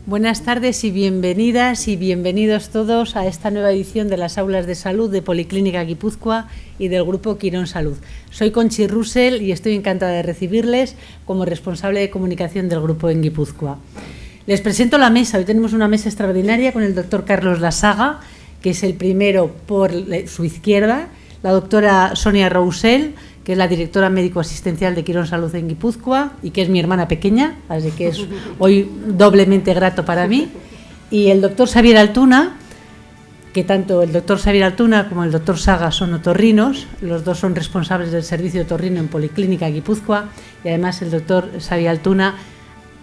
Buenas tardes y bienvenidas y bienvenidos todos a esta nueva edición de las aulas de salud de Policlínica Guipúzcoa y del Grupo Quirón Salud. Soy Conchi Russell y estoy encantada de recibirles como responsable de comunicación del grupo en Guipúzcoa. Les presento la mesa. Hoy tenemos una mesa extraordinaria con el doctor Carlos Lasaga, que es el primero por su izquierda, la doctora Sonia Roussel, que es la directora médico-asistencial de Quirón Salud en Guipúzcoa y que es mi hermana pequeña, así que es hoy doblemente grato para mí, y el doctor Xavier Altuna, que tanto el doctor Xavier Altuna como el doctor Saga son otorrinos, los dos son responsables del servicio de otorrino en Policlínica Guipúzcoa, y además el doctor Xavier Altuna,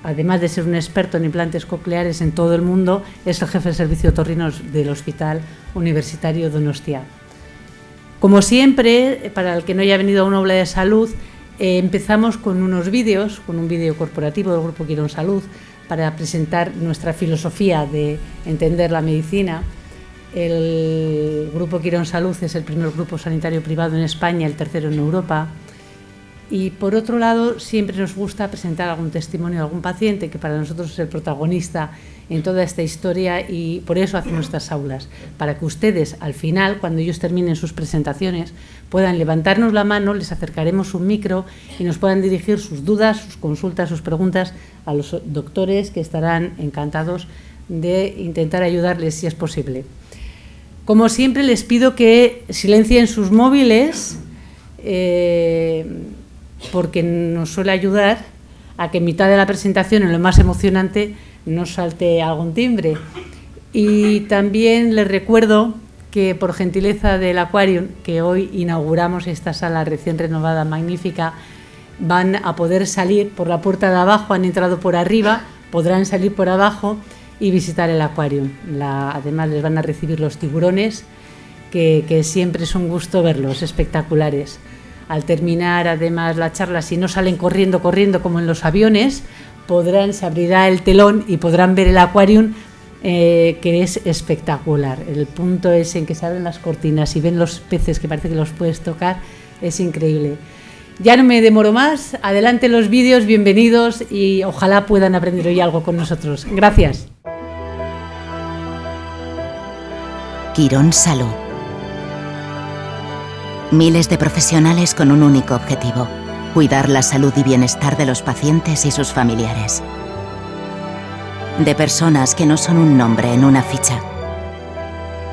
además de ser un experto en implantes cocleares en todo el mundo, es el jefe de servicio de otorrinos del Hospital Universitario Donostia. Como siempre, para el que no haya venido a una aula de salud, empezamos con unos vídeos, con un vídeo corporativo del Grupo Quirón Salud, para presentar nuestra filosofía de entender la medicina. El Grupo Quirón Salud es el primer grupo sanitario privado en España, el tercero en Europa. Y por otro lado, siempre nos gusta presentar algún testimonio de algún paciente que para nosotros es el protagonista en toda esta historia, y por eso hacemos nuestras aulas, para que ustedes al final, cuando ellos terminen sus presentaciones, puedan levantarnos la mano, les acercaremos un micro y nos puedan dirigir sus dudas, sus consultas, sus preguntas a los doctores, que estarán encantados de intentar ayudarles si es posible. Como siempre, les pido que silencien sus móviles, porque nos suele ayudar a que en mitad de la presentación, en lo más emocionante, nos salte algún timbre. Y también les recuerdo que, por gentileza del Aquarium, que hoy inauguramos esta sala recién renovada, magnífica, van a poder salir por la puerta de abajo, han entrado por arriba, podrán salir por abajo y visitar el Aquarium. Además les van a recibir los tiburones, que siempre es un gusto verlos, espectaculares. Al terminar, además, la charla, si no salen corriendo como en los aviones, se abrirá el telón y podrán ver el Aquarium, que es espectacular. El punto es en que se abren las cortinas y ven los peces, que parece que los puedes tocar, es increíble. Ya no me demoro más, adelante los vídeos, bienvenidos, y ojalá puedan aprender hoy algo con nosotros. Gracias. Quirón Salud. Miles de profesionales con un único objetivo: cuidar la salud y bienestar de los pacientes y sus familiares. De personas que no son un nombre en una ficha,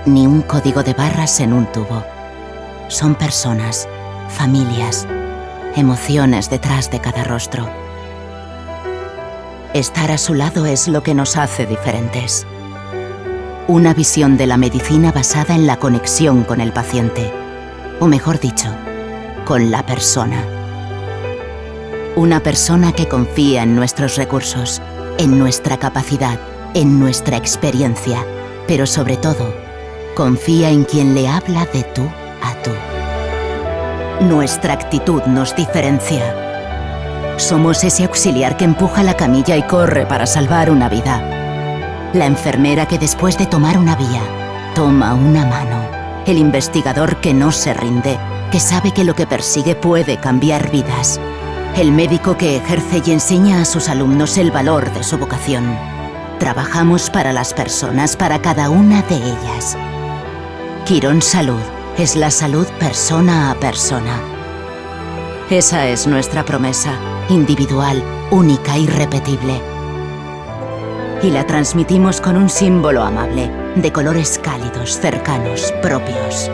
ni un código de barras en un tubo. Son personas, familias, emociones detrás de cada rostro. Estar a su lado es lo que nos hace diferentes. Una visión de la medicina basada en la conexión con el paciente, o mejor dicho, con la persona. Una persona que confía en nuestros recursos, en nuestra capacidad, en nuestra experiencia, pero sobre todo, confía en quien le habla de tú a tú. Nuestra actitud nos diferencia. Somos ese auxiliar que empuja la camilla y corre para salvar una vida. La enfermera que después de tomar una vía, toma una mano. El investigador que no se rinde, que sabe que lo que persigue puede cambiar vidas. El médico que ejerce y enseña a sus alumnos el valor de su vocación. Trabajamos para las personas, para cada una de ellas. Quirón Salud es la salud persona a persona. Esa es nuestra promesa, individual, única, irrepetible. Y la transmitimos con un símbolo amable, de colores cálidos, cercanos, propios.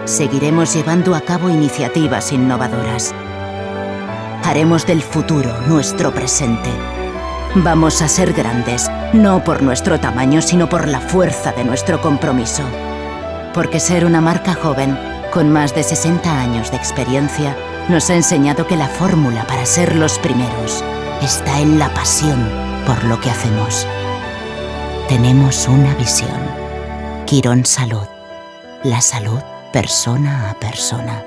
Seguiremos llevando a cabo iniciativas innovadoras. Haremos del futuro nuestro presente. Vamos a ser grandes, no por nuestro tamaño, sino por la fuerza de nuestro compromiso. Porque ser una marca joven, con más de 60 años de experiencia, nos ha enseñado que la fórmula para ser los primeros está en la pasión por lo que hacemos. Tenemos una visión. Quirón Salud. La salud persona a persona.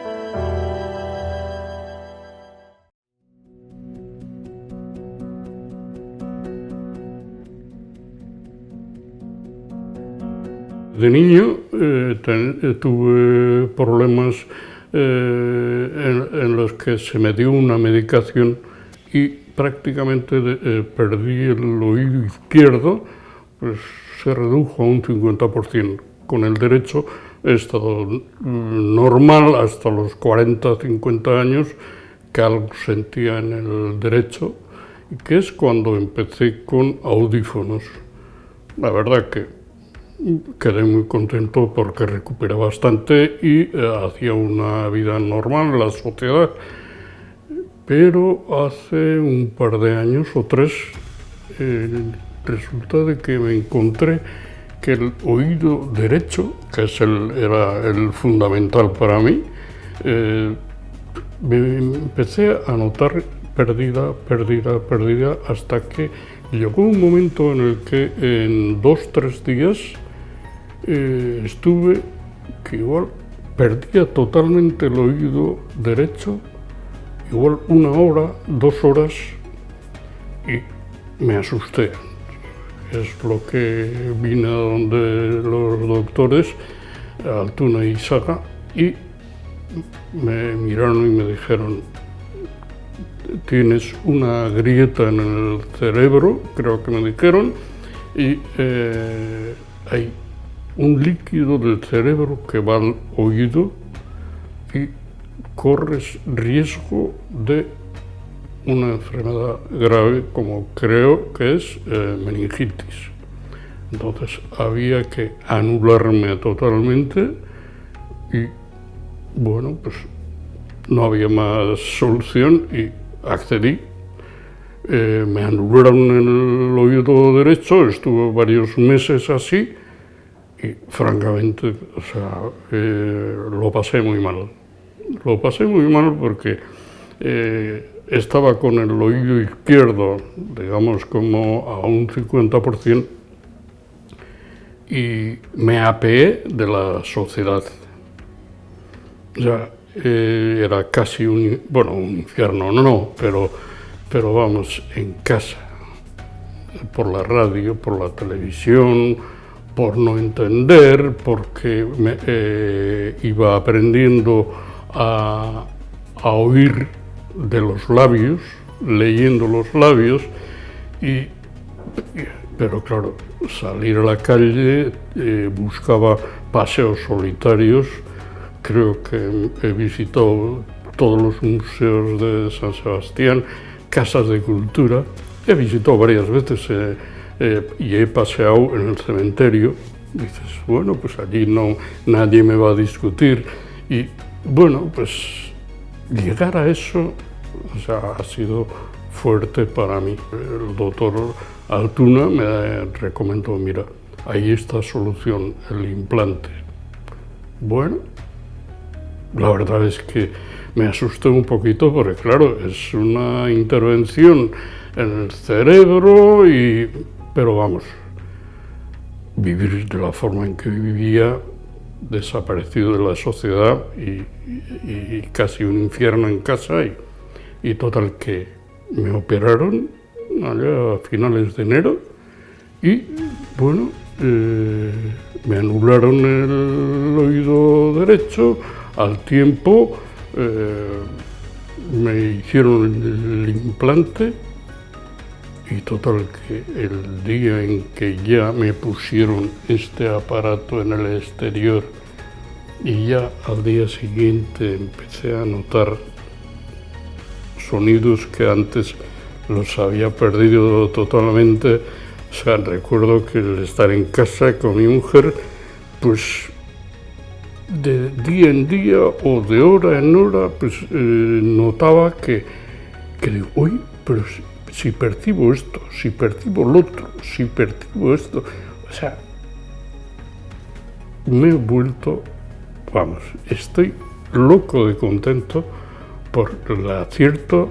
De niño tuve problemas en los que se me dio una medicación y prácticamente perdí el oído izquierdo, pues se redujo a un 50%. Con el derecho he estado normal hasta los 40, 50 años, que algo sentía en el derecho, que es cuando empecé con audífonos. La verdad que quedé muy contento porque recuperé bastante y hacía una vida normal en la sociedad. Pero hace un par de años o 3, resulta de que me encontré que el oído derecho, que era el fundamental para mí, me empecé a notar pérdida, hasta que llegó un momento en el que en 2-3 días estuve que igual perdía totalmente el oído derecho, igual 1 hora, 2 horas, y me asusté. Es lo que vine a donde los doctores, Altuna y Saga, y me miraron y me dijeron: tienes una grieta en el cerebro, creo que me dijeron, y hay un líquido del cerebro que va al oído y corres riesgo de una enfermedad grave, como creo que es meningitis. Entonces había que anularme totalmente y bueno, pues no había más solución y accedí. Me anularon el oído derecho, estuve varios meses así y francamente, o sea, lo pasé muy mal. Lo pasé muy mal porque estaba con el oído izquierdo, digamos, como a un 50%, y me apeé de la sociedad. O sea, era casi un infierno, no, pero vamos, en casa, por la radio, por la televisión, por no entender, porque iba aprendiendo a oír de los labios, leyendo los labios, pero claro, salir a la calle, buscaba paseos solitarios. Creo que he visitado todos los museos de San Sebastián, casas de cultura, he visitado varias veces y he paseado en el cementerio. Dices, bueno, pues allí nadie me va a discutir. Y bueno, pues llegar a eso, o sea, ha sido fuerte para mí. El doctor Altuna me recomendó: mira, ahí está solución, el implante. Bueno, la verdad es que me asusté un poquito porque, claro, es una intervención en el cerebro, pero vamos, vivir de la forma en que vivía, desaparecido de la sociedad y casi un infierno en casa, y total que me operaron allá a finales de enero y bueno, me anularon el oído derecho. Al tiempo me hicieron el implante y total que el día en que ya me pusieron este aparato en el exterior y ya al día siguiente empecé a notar sonidos que antes los había perdido totalmente. O sea, recuerdo que el estar en casa con mi mujer, pues de día en día o de hora en hora, pues notaba que digo, uy, pero si percibo esto, si percibo lo otro, si percibo esto, o sea, me he vuelto, vamos, estoy loco de contento por el acierto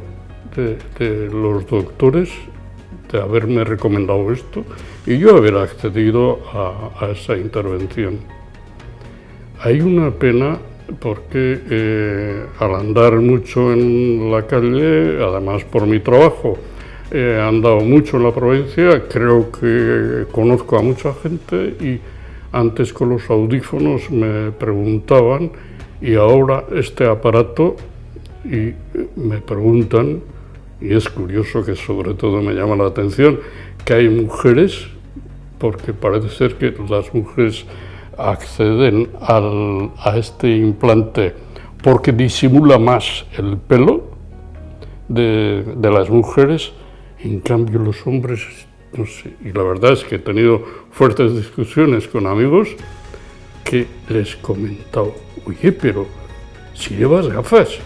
de los doctores de haberme recomendado esto y yo haber accedido a esa intervención. Hay una pena porque al andar mucho en la calle, además por mi trabajo, he andado mucho en la provincia, creo que conozco a mucha gente y antes con los audífonos me preguntaban y ahora este aparato y me preguntan Y es curioso que sobre todo me llama la atención que hay mujeres, porque parece ser que las mujeres acceden a este implante porque disimula más el pelo de las mujeres, en cambio los hombres, no sé, y la verdad es que he tenido fuertes discusiones con amigos que les he comentado, oye, pero si llevas gafas,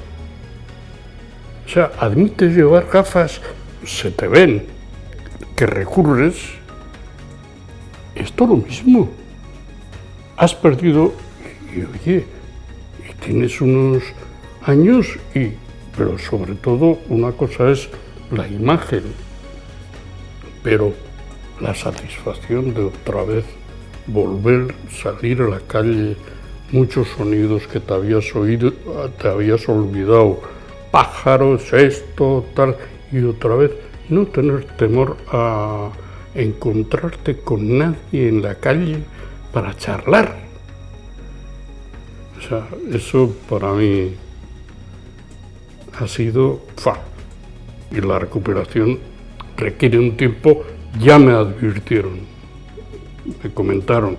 o sea, admites llevar gafas, se te ven, que recurres, esto lo mismo. Has perdido, y oye, y tienes unos años, pero sobre todo una cosa es la imagen, pero la satisfacción de otra vez volver, salir a la calle, muchos sonidos que te habías oído, te habías olvidado, pájaros, esto, tal, y otra vez no tener temor a encontrarte con nadie en la calle para charlar. O sea, eso para mí ha sido y la recuperación requiere un tiempo, ya me advirtieron, me comentaron,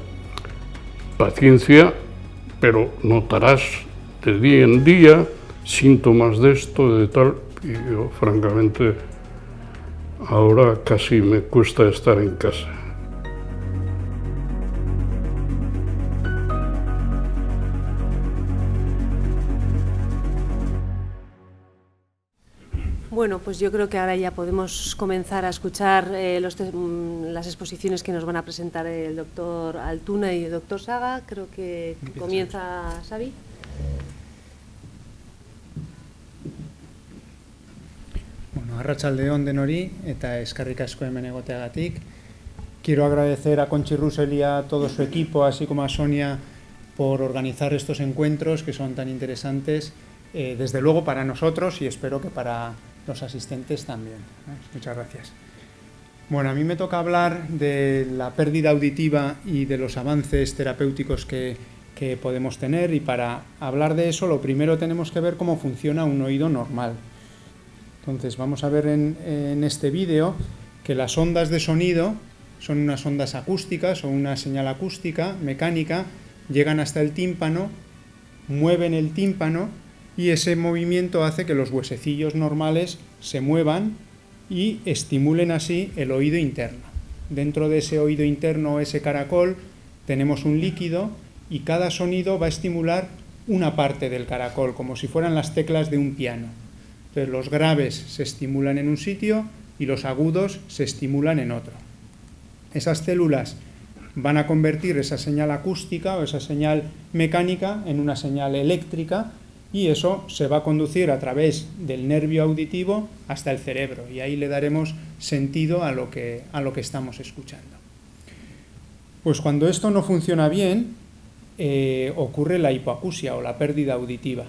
paciencia, pero notarás de día en día síntomas de esto, de tal, y yo francamente ahora casi me cuesta estar en casa. Bueno, pues yo creo que ahora ya podemos comenzar a escuchar las exposiciones que nos van a presentar el doctor Altuna y el doctor Saga. Creo que comienza Xavi. Bueno, arratsaldeon denori eta eskerrik asko hemen egoteagatik. Quiero agradecer a Conchi Russell y a todo su equipo, así como a Sonia, por organizar estos encuentros que son tan interesantes, desde luego para nosotros y espero que para los asistentes también. Muchas gracias. Bueno, a mí me toca hablar de la pérdida auditiva y de los avances terapéuticos que podemos tener, y para hablar de eso lo primero tenemos que ver cómo funciona un oído normal. Entonces vamos a ver en este vídeo que las ondas de sonido son unas ondas acústicas o una señal acústica mecánica, llegan hasta el tímpano, mueven el tímpano y ese movimiento hace que los huesecillos normales se muevan y estimulen así el oído interno. Dentro de ese oído interno, ese caracol, tenemos un líquido y cada sonido va a estimular una parte del caracol, como si fueran las teclas de un piano. Entonces los graves se estimulan en un sitio y los agudos se estimulan en otro. Esas células van a convertir esa señal acústica o esa señal mecánica en una señal eléctrica, y eso se va a conducir a través del nervio auditivo hasta el cerebro, y ahí le daremos sentido a lo que estamos escuchando. Pues cuando esto no funciona bien, ocurre la hipoacusia o la pérdida auditiva,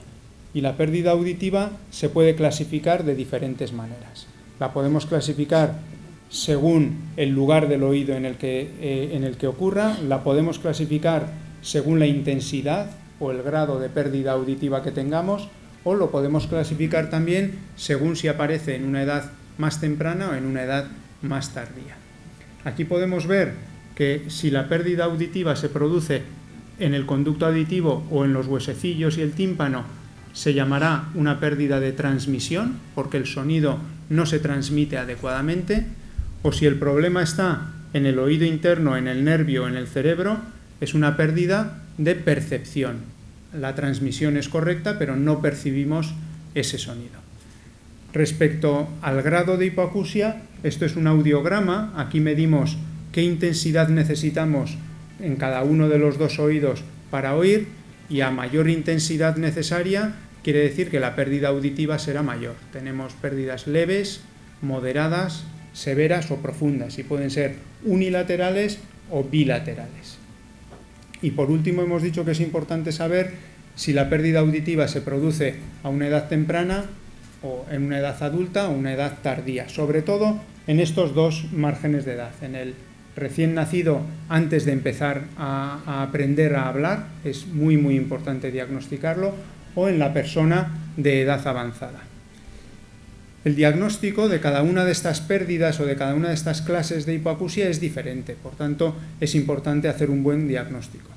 y la pérdida auditiva se puede clasificar de diferentes maneras. La podemos clasificar según el lugar del oído en el que ocurra, la podemos clasificar según la intensidad o el grado de pérdida auditiva que tengamos, o lo podemos clasificar también según si aparece en una edad más temprana o en una edad más tardía. Aquí podemos ver que si la pérdida auditiva se produce en el conducto auditivo o en los huesecillos y el tímpano, se llamará una pérdida de transmisión, porque el sonido no se transmite adecuadamente, o si el problema está en el oído interno, en el nervio o en el cerebro, es una pérdida de percepción. La transmisión es correcta, pero no percibimos ese sonido. Respecto al grado de hipoacusia, esto es un audiograma. Aquí medimos qué intensidad necesitamos en cada uno de los dos oídos para oír, y a mayor intensidad necesaria quiere decir que la pérdida auditiva será mayor. Tenemos pérdidas leves, moderadas, severas o profundas, y pueden ser unilaterales o bilaterales. Y por último hemos dicho que es importante saber si la pérdida auditiva se produce a una edad temprana o en una edad adulta o una edad tardía, sobre todo en estos dos márgenes de edad. En el recién nacido, antes de empezar a aprender a hablar, es muy importante diagnosticarlo, o en la persona de edad avanzada. El diagnóstico de cada una de estas pérdidas o de cada una de estas clases de hipoacusia es diferente, por tanto es importante hacer un buen diagnóstico.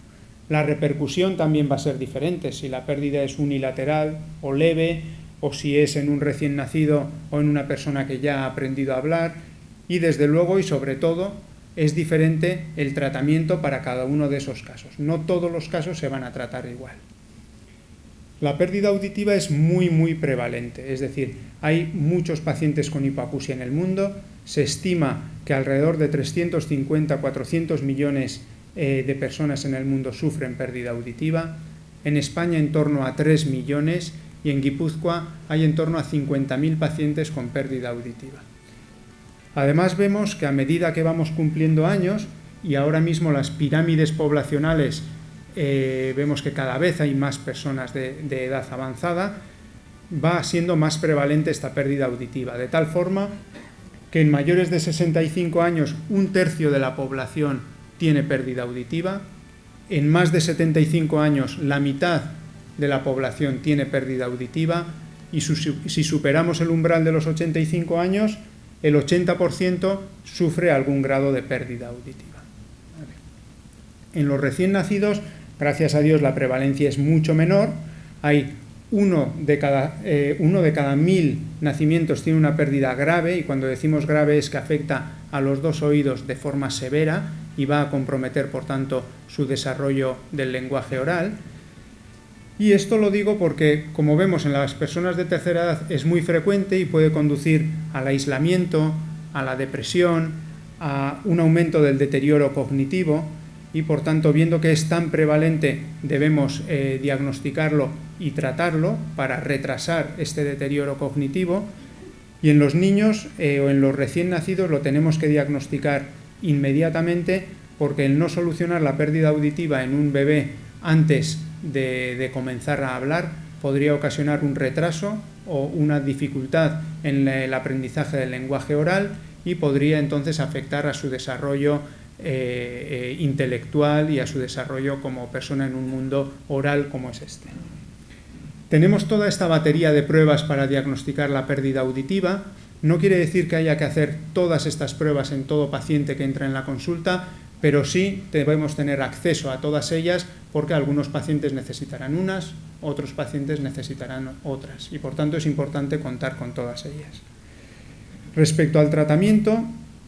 La repercusión también va a ser diferente, si la pérdida es unilateral o leve, o si es en un recién nacido o en una persona que ya ha aprendido a hablar, y desde luego y sobre todo es diferente el tratamiento para cada uno de esos casos. No todos los casos se van a tratar igual. La pérdida auditiva es muy prevalente, es decir, hay muchos pacientes con hipoacusia en el mundo, se estima que alrededor de 350-400 millones de personas en el mundo sufren pérdida auditiva, en España en torno a 3 millones y en Guipúzcoa hay en torno a 50.000 pacientes con pérdida auditiva. Además vemos que a medida que vamos cumpliendo años y ahora mismo las pirámides poblacionales vemos que cada vez hay más personas de edad avanzada, va siendo más prevalente esta pérdida auditiva, de tal forma que en mayores de 65 años 1/3 de la población tiene pérdida auditiva, en más de 75 años la mitad de la población tiene pérdida auditiva y si superamos el umbral de los 85 años, el 80% sufre algún grado de pérdida auditiva. En los recién nacidos, gracias a Dios, la prevalencia es mucho menor. Hay uno de cada 1000 nacimientos tiene una pérdida grave, y cuando decimos grave es que afecta a los 2 oídos de forma severa y va a comprometer, por tanto, su desarrollo del lenguaje oral. Y esto lo digo porque, como vemos en las personas de tercera edad, es muy frecuente y puede conducir al aislamiento, a la depresión, a un aumento del deterioro cognitivo, y por tanto, viendo que es tan prevalente, debemos diagnosticarlo y tratarlo para retrasar este deterioro cognitivo. Y en los niños o en los recién nacidos lo tenemos que diagnosticar inmediatamente, porque el no solucionar la pérdida auditiva en un bebé antes de comenzar a hablar podría ocasionar un retraso o una dificultad en el aprendizaje del lenguaje oral y podría entonces afectar a su desarrollo intelectual y a su desarrollo como persona en un mundo oral como es este. Tenemos toda esta batería de pruebas para diagnosticar la pérdida auditiva. No quiere decir que haya que hacer todas estas pruebas en todo paciente que entra en la consulta, pero sí debemos tener acceso a todas ellas, porque algunos pacientes necesitarán unas, otros pacientes necesitarán otras, y por tanto es importante contar con todas ellas. Respecto al tratamiento,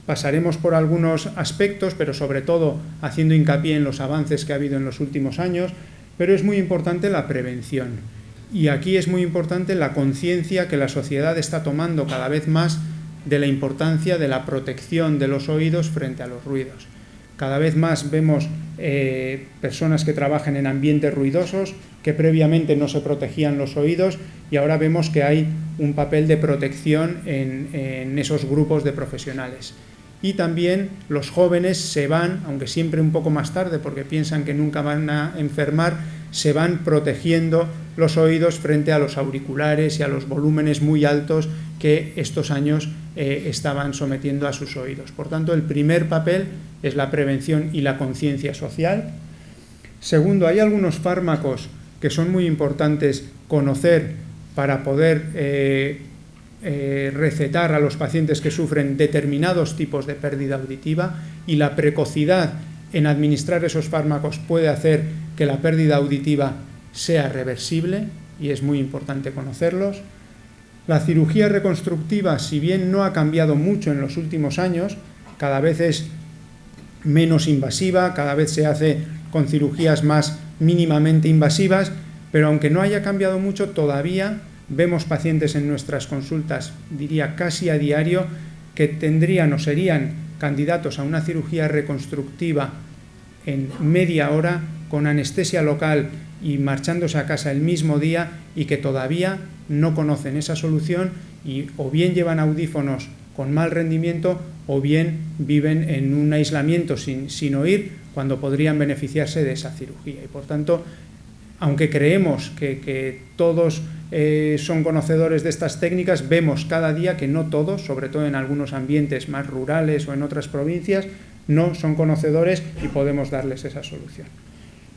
pasaremos por algunos aspectos, pero sobre todo haciendo hincapié en los avances que ha habido en los últimos años, pero es muy importante la prevención. Y aquí es muy importante la conciencia que la sociedad está tomando cada vez más de la importancia de la protección de los oídos frente a los ruidos. Cada vez más vemos personas que trabajan en ambientes ruidosos, que previamente no se protegían los oídos, y ahora vemos que hay un papel de protección en esos grupos de profesionales. Y también los jóvenes se van, aunque siempre un poco más tarde, porque piensan que nunca van a enfermar, se van protegiendo los oídos frente a los auriculares y a los volúmenes muy altos que estos años estaban sometiendo a sus oídos. Por tanto, el primer papel es la prevención y la conciencia social. Segundo, hay algunos fármacos que son muy importantes conocer para poder recetar a los pacientes que sufren determinados tipos de pérdida auditiva, y la precocidad en administrar esos fármacos puede hacer que la pérdida auditiva sea reversible, y es muy importante conocerlos. La cirugía reconstructiva, si bien no ha cambiado mucho en los últimos años, cada vez es menos invasiva, cada vez se hace con cirugías más mínimamente invasivas, pero aunque no haya cambiado mucho, todavía vemos pacientes en nuestras consultas, diría casi a diario, que tendrían o serían candidatos a una cirugía reconstructiva en media hora, con anestesia local y marchándose a casa el mismo día, y que todavía no conocen esa solución y o bien llevan audífonos con mal rendimiento o bien viven en un aislamiento sin oír, cuando podrían beneficiarse de esa cirugía. Y por tanto, aunque creemos que todos son conocedores de estas técnicas, vemos cada día que no todos, sobre todo en algunos ambientes más rurales o en otras provincias, no son conocedores y podemos darles esa solución.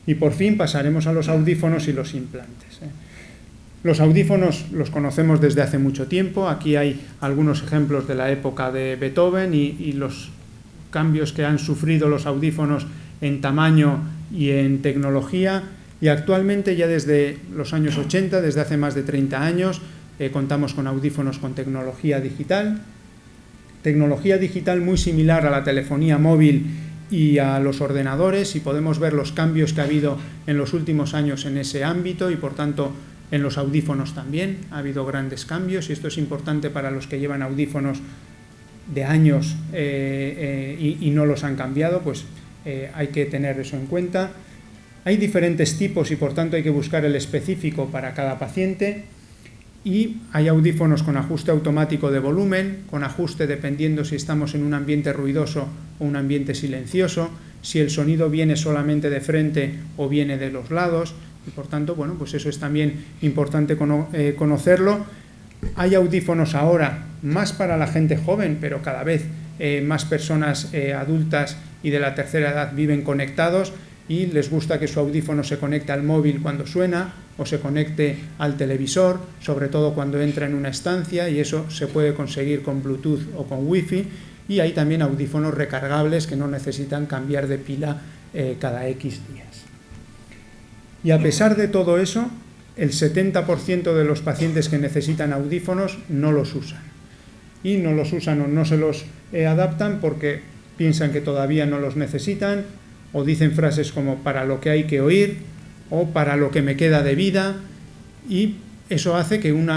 Y por fin pasaremos a los audífonos y los implantes. Los audífonos los conocemos desde hace mucho tiempo. Aquí hay algunos ejemplos de la época de Beethoven y los cambios que han sufrido los audífonos en tamaño y en tecnología. Y actualmente, ya desde los años 80, desde hace más de 30 años, contamos con audífonos con tecnología digital muy similar a la telefonía móvil y a los ordenadores, y podemos ver los cambios que ha habido en los últimos años en ese ámbito, y por tanto en los audífonos también ha habido grandes cambios, y esto es importante para los que llevan audífonos de años y no los han cambiado, pues hay que tener eso en cuenta. Hay diferentes tipos y por tanto hay que buscar el específico para cada paciente, y hay audífonos con ajuste automático de volumen, con ajuste dependiendo si estamos en un ambiente ruidoso o un ambiente silencioso, si el sonido viene solamente de frente o viene de los lados, y por tanto, bueno, pues eso es también importante conocerlo. Hay audífonos ahora más para la gente joven, pero cada vez más personas adultas y de la tercera edad viven conectados y les gusta que su audífono se conecte al móvil cuando suena o se conecte al televisor, sobre todo cuando entra en una estancia, y eso se puede conseguir con Bluetooth o con Wi-Fi. Y hay también audífonos recargables que no necesitan cambiar de pila cada X días. Y a pesar de todo eso, el 70% de los pacientes que necesitan audífonos no los usan. Y no los usan o no se los adaptan porque piensan que todavía no los necesitan, o dicen frases como para lo que hay que oír o para lo que me queda de vida, y eso hace que un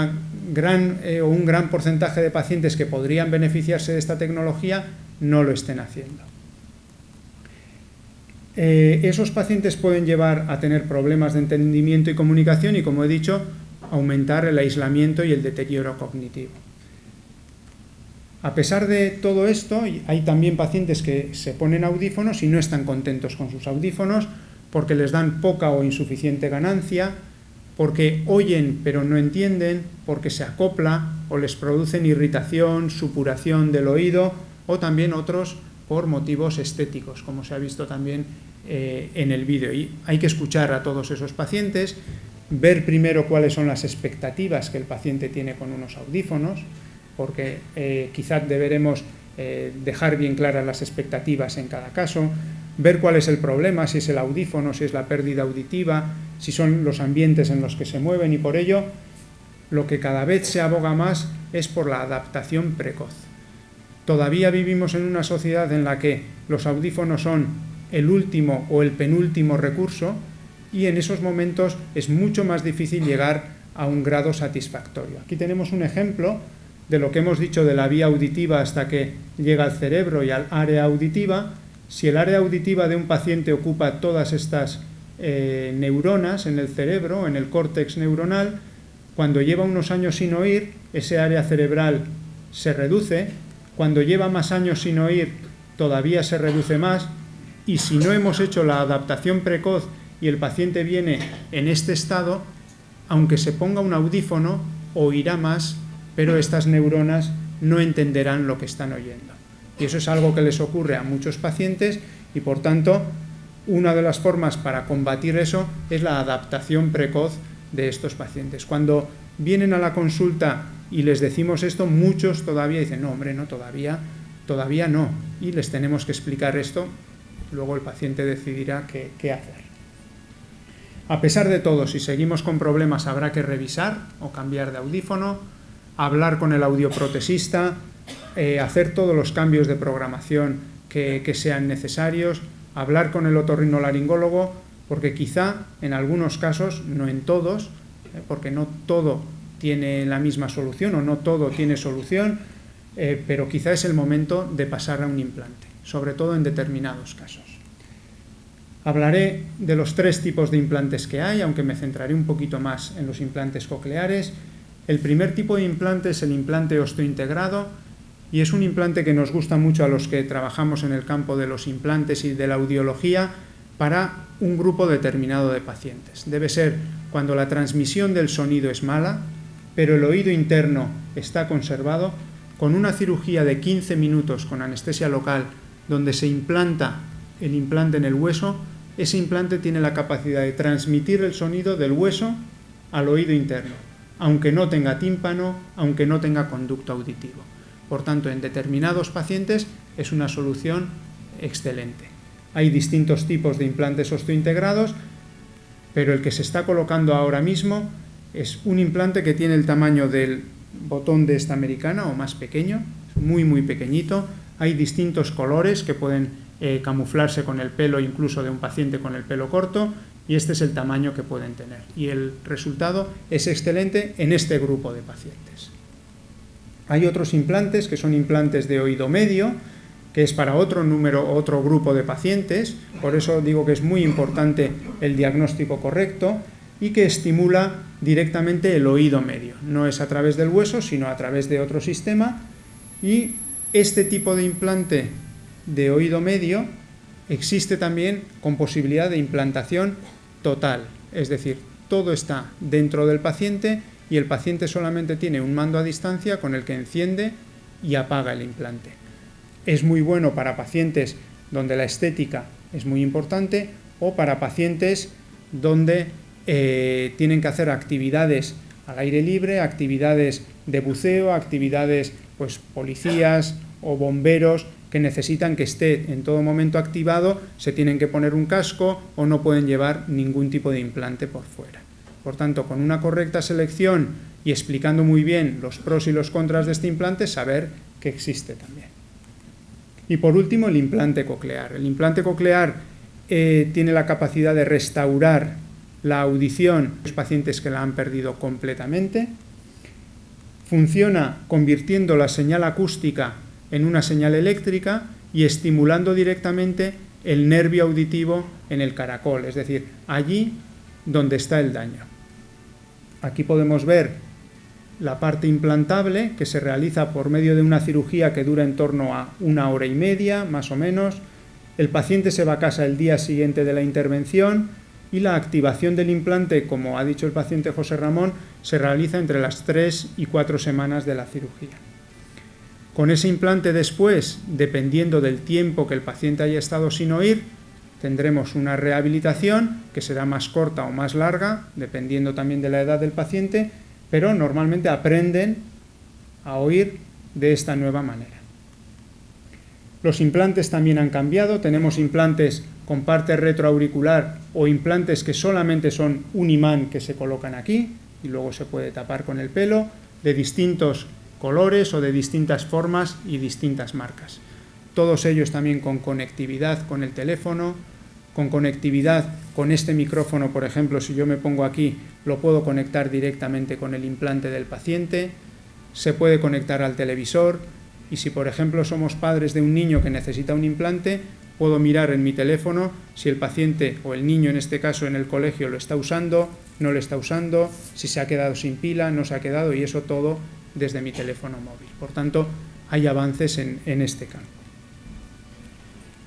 gran porcentaje de pacientes que podrían beneficiarse de esta tecnología no lo estén haciendo. Esos pacientes pueden llevar a tener problemas de entendimiento y comunicación y, como he dicho, aumentar el aislamiento y el deterioro cognitivo. A pesar de todo esto, hay también pacientes que se ponen audífonos y no están contentos con sus audífonos porque les dan poca o insuficiente ganancia, porque oyen pero no entienden, porque se acopla o les producen irritación, supuración del oído, o también otros por motivos estéticos, como se ha visto también en el vídeo. Y hay que escuchar a todos esos pacientes, ver primero cuáles son las expectativas que el paciente tiene con unos audífonos, porque quizás deberemos dejar bien claras las expectativas en cada caso, ver cuál es el problema, si es el audífono, si es la pérdida auditiva, si son los ambientes en los que se mueven, y por ello lo que cada vez se aboga más es por la adaptación precoz. Todavía vivimos en una sociedad en la que los audífonos son el último o el penúltimo recurso, y en esos momentos es mucho más difícil llegar a un grado satisfactorio. Aquí tenemos un ejemplo de lo que hemos dicho de la vía auditiva hasta que llega al cerebro y al área auditiva. Si el área auditiva de un paciente ocupa todas estas neuronas en el cerebro, en el córtex neuronal, cuando lleva unos años sin oír, ese área cerebral se reduce. Cuando lleva más años sin oír, todavía se reduce más, y si no hemos hecho la adaptación precoz y el paciente viene en este estado, aunque se ponga un audífono, oirá más, pero estas neuronas no entenderán lo que están oyendo. Y eso es algo que les ocurre a muchos pacientes, y por tanto, una de las formas para combatir eso es la adaptación precoz de estos pacientes. Cuando vienen a la consulta y les decimos esto, muchos todavía dicen, no, hombre, no, todavía no, y les tenemos que explicar esto, luego el paciente decidirá qué hacer. A pesar de todo, si seguimos con problemas, habrá que revisar o cambiar de audífono, hablar con el audioprotesista, hacer todos los cambios de programación que sean necesarios, hablar con el otorrinolaringólogo, porque quizá en algunos casos, no en todos, porque no todo tiene la misma solución o no todo tiene solución, pero quizá es el momento de pasar a un implante, sobre todo en determinados casos. Hablaré de los 3 tipos de implantes que hay, aunque me centraré un poquito más en los implantes cocleares. El primer tipo de implante es el implante osteointegrado, y es un implante que nos gusta mucho a los que trabajamos en el campo de los implantes y de la audiología para un grupo determinado de pacientes. Debe ser cuando la transmisión del sonido es mala, pero el oído interno está conservado, con una cirugía de 15 minutos con anestesia local, donde se implanta el implante en el hueso. Ese implante tiene la capacidad de transmitir el sonido del hueso al oído interno. aunque no tenga tímpano, aunque no tenga conducto auditivo. Por tanto, en determinados pacientes es una solución excelente. Hay distintos tipos de implantes osteointegrados, pero el que se está colocando ahora mismo es un implante que tiene el tamaño del botón de esta americana o más pequeño, muy muy pequeñito. Hay distintos colores que pueden camuflarse con el pelo, incluso de un paciente con el pelo corto, y este es el tamaño que pueden tener. Y el resultado es excelente en este grupo de pacientes. Hay otros implantes que son implantes de oído medio, que es para otro grupo de pacientes, por eso digo que es muy importante el diagnóstico correcto, y que estimula directamente el oído medio. No es a través del hueso, sino a través de otro sistema, y este tipo de implante de oído medio existe también con posibilidad de implantación total, es decir, todo está dentro del paciente y el paciente solamente tiene un mando a distancia con el que enciende y apaga el implante. Es muy bueno para pacientes donde la estética es muy importante o para pacientes donde tienen que hacer actividades al aire libre, actividades de buceo, actividades pues policías o bomberos que necesitan que esté en todo momento activado, se tienen que poner un casco o no pueden llevar ningún tipo de implante por fuera. Por tanto, con una correcta selección y explicando muy bien los pros y los contras de este implante, saber que existe también. Y por último, el implante coclear. El implante coclear tiene la capacidad de restaurar la audición de los pacientes que la han perdido completamente. Funciona convirtiendo la señal acústica en una señal eléctrica y estimulando directamente el nervio auditivo en el caracol, es decir, allí donde está el daño. Aquí podemos ver la parte implantable que se realiza por medio de una cirugía que dura en torno a 1 hora y media, más o menos. El paciente se va a casa el día siguiente de la intervención y la activación del implante, como ha dicho el paciente José Ramón, se realiza entre las 3 y 4 semanas de la cirugía. Con ese implante después, dependiendo del tiempo que el paciente haya estado sin oír, tendremos una rehabilitación que será más corta o más larga, dependiendo también de la edad del paciente, pero normalmente aprenden a oír de esta nueva manera. Los implantes también han cambiado, tenemos implantes con parte retroauricular o implantes que solamente son un imán que se colocan aquí y luego se puede tapar con el pelo, de distintos colores o de distintas formas y distintas marcas. Todos ellos también con conectividad con el teléfono, con conectividad con este micrófono, por ejemplo, si yo me pongo aquí, lo puedo conectar directamente con el implante del paciente, se puede conectar al televisor y si, por ejemplo, somos padres de un niño que necesita un implante, puedo mirar en mi teléfono si el paciente o el niño, en este caso en el colegio, lo está usando, no lo está usando, si se ha quedado sin pila, no se ha quedado, y eso todo desde mi teléfono móvil. Por tanto, hay avances en este campo.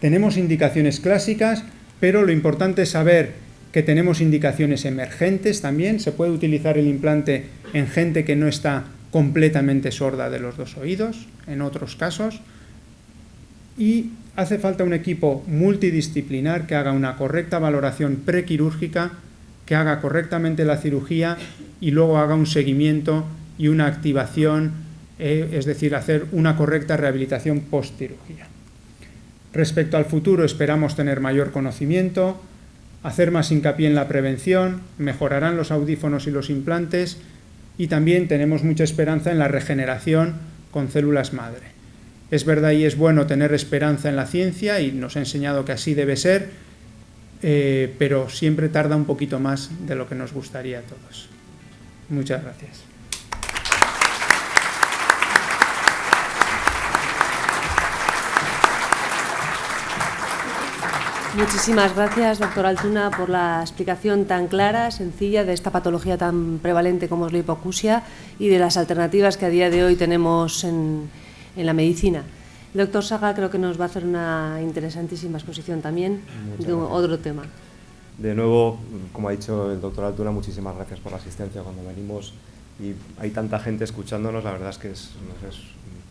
Tenemos indicaciones clásicas, pero lo importante es saber que tenemos indicaciones emergentes también. Se puede utilizar el implante en gente que no está completamente sorda de los dos oídos, en otros casos. Y hace falta un equipo multidisciplinar que haga una correcta valoración prequirúrgica, que haga correctamente la cirugía y luego haga un seguimiento y una activación, es decir, hacer una correcta rehabilitación postcirugía. Respecto al futuro, esperamos tener mayor conocimiento, hacer más hincapié en la prevención, mejorarán los audífonos y los implantes y también tenemos mucha esperanza en la regeneración con células madre. Es verdad y es bueno tener esperanza en la ciencia y nos ha enseñado que así debe ser, pero siempre tarda un poquito más de lo que nos gustaría a todos. Muchas gracias. Muchísimas gracias, doctor Altuna, por la explicación tan clara, sencilla, de esta patología tan prevalente como es la hipoacusia y de las alternativas que a día de hoy tenemos en la medicina. El doctor Saga creo que nos va a hacer una interesantísima exposición también de otro tema. De nuevo, como ha dicho el doctor Altuna, muchísimas gracias por la asistencia cuando venimos y hay tanta gente escuchándonos, la verdad es que nos es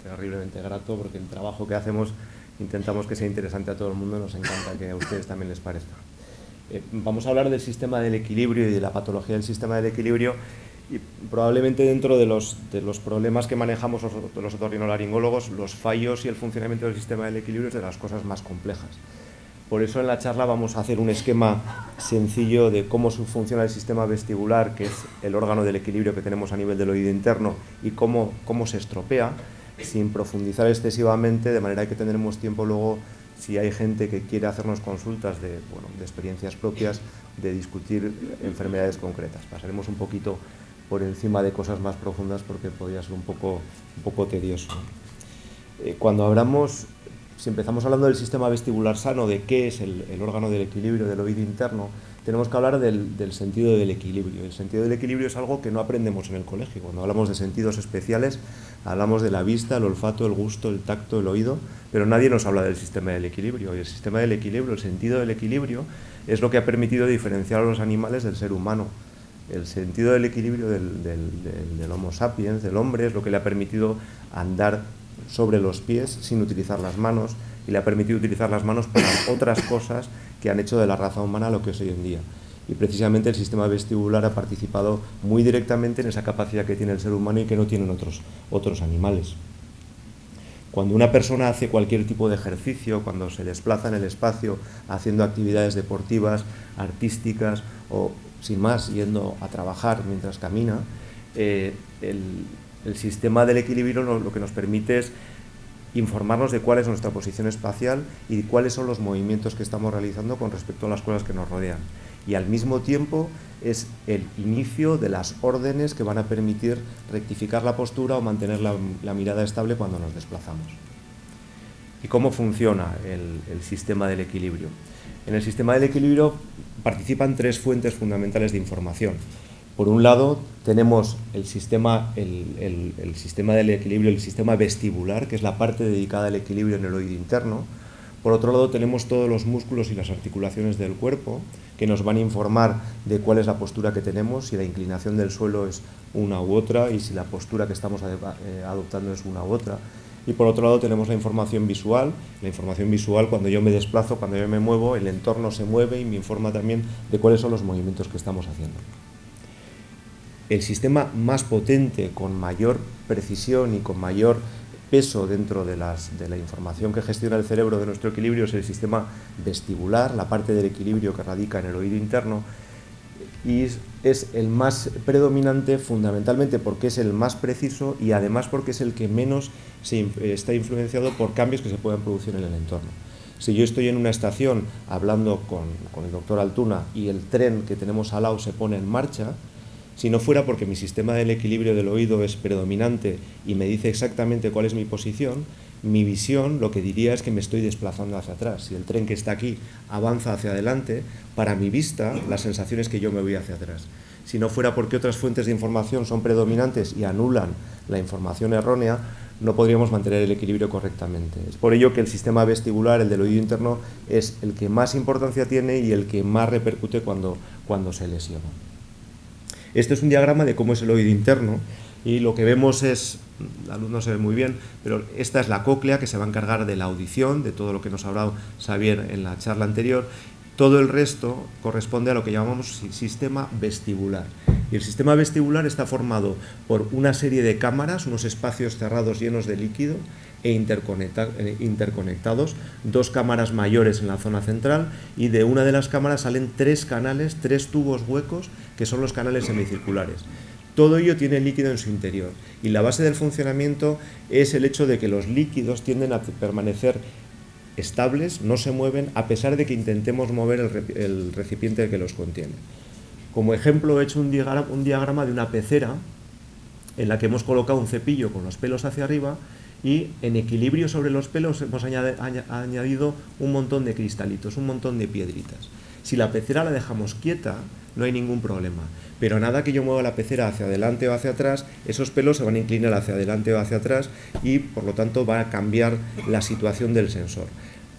terriblemente grato porque el trabajo que hacemos intentamos que sea interesante a todo el mundo, nos encanta que a ustedes también les parezca. Vamos a hablar del sistema del equilibrio y de la patología del sistema del equilibrio Y probablemente dentro de los problemas que manejamos los otorrinolaringólogos, los fallos y el funcionamiento del sistema del equilibrio es de las cosas más complejas. Por eso en la charla vamos a hacer un esquema sencillo de cómo funciona el sistema vestibular, que es el órgano del equilibrio que tenemos a nivel del oído interno, y cómo se estropea, sin profundizar excesivamente, de manera que tendremos tiempo luego, si hay gente que quiere hacernos consultas de experiencias propias, de discutir enfermedades concretas. Pasaremos un poquito por encima de cosas más profundas porque podría ser un poco tedioso. Si empezamos hablando del sistema vestibular sano, de qué es el órgano del equilibrio del oído interno, tenemos que hablar del sentido del equilibrio. El sentido del equilibrio es algo que no aprendemos en el colegio. Cuando hablamos de sentidos especiales, hablamos de la vista, el olfato, el gusto, el tacto, el oído, pero nadie nos habla del sistema del equilibrio. Y el sistema del equilibrio, el sentido del equilibrio, es lo que ha permitido diferenciar a los animales del ser humano. El sentido del equilibrio del Homo sapiens, del hombre, es lo que le ha permitido andar sobre los pies sin utilizar las manos, y le ha permitido utilizar las manos para otras cosas que han hecho de la raza humana lo que es hoy en día. Y precisamente el sistema vestibular ha participado muy directamente en esa capacidad que tiene el ser humano y que no tienen otros animales. Cuando una persona hace cualquier tipo de ejercicio, cuando se desplaza en el espacio haciendo actividades deportivas, artísticas o, sin más, yendo a trabajar mientras camina, el sistema del equilibrio lo que nos permite es informarnos de cuál es nuestra posición espacial y cuáles son los movimientos que estamos realizando con respecto a las cosas que nos rodean. Y al mismo tiempo es el inicio de las órdenes que van a permitir rectificar la postura o mantener la mirada estable cuando nos desplazamos. ¿Y cómo funciona el sistema del equilibrio? En el sistema del equilibrio participan tres fuentes fundamentales de información. Por un lado, tenemos el sistema del equilibrio, el sistema vestibular, que es la parte dedicada al equilibrio en el oído interno. Por otro lado, tenemos todos los músculos y las articulaciones del cuerpo, que nos van a informar de cuál es la postura que tenemos, si la inclinación del suelo es una u otra y si la postura que estamos adoptando es una u otra. Y por otro lado tenemos la información visual. La información visual, cuando yo me desplazo, cuando yo me muevo, el entorno se mueve y me informa también de cuáles son los movimientos que estamos haciendo. El sistema más potente, con mayor precisión y con mayor peso dentro de la información que gestiona el cerebro de nuestro equilibrio, es el sistema vestibular, la parte del equilibrio que radica en el oído interno, y es el más predominante fundamentalmente porque es el más preciso y además porque es el que menos está influenciado por cambios que se puedan producir en el entorno. Si yo estoy en una estación hablando con el doctor Altuna y el tren que tenemos al lado se pone en marcha, si no fuera porque mi sistema del equilibrio del oído es predominante y me dice exactamente cuál es mi posición, mi visión lo que diría es que me estoy desplazando hacia atrás. Si el tren que está aquí avanza hacia adelante, para mi vista la sensación es que yo me voy hacia atrás. Si no fuera porque otras fuentes de información son predominantes y anulan la información errónea, no podríamos mantener el equilibrio correctamente. Es por ello que el sistema vestibular, el del oído interno, es el que más importancia tiene y el que más repercute cuando se lesiona. Este es un diagrama de cómo es el oído interno y lo que vemos es, la luz no se ve muy bien, pero esta es la cóclea que se va a encargar de la audición, de todo lo que nos ha hablado Xavier en la charla anterior. Todo el resto corresponde a lo que llamamos sistema vestibular. Y el sistema vestibular está formado por una serie de cámaras, unos espacios cerrados llenos de líquido e interconectados, dos cámaras mayores en la zona central, y de una de las cámaras salen tres canales, tres tubos huecos, que son los canales semicirculares. Todo ello tiene líquido en su interior y la base del funcionamiento es el hecho de que los líquidos tienden a permanecer estables, no se mueven, a pesar de que intentemos mover el recipiente que los contiene. Como ejemplo he hecho un diagrama de una pecera en la que hemos colocado un cepillo con los pelos hacia arriba y en equilibrio sobre los pelos hemos añadido un montón de cristalitos, un montón de piedritas. Si la pecera la dejamos quieta, no hay ningún problema, pero nada que yo mueva la pecera hacia adelante o hacia atrás, esos pelos se van a inclinar hacia adelante o hacia atrás y por lo tanto va a cambiar la situación del sensor.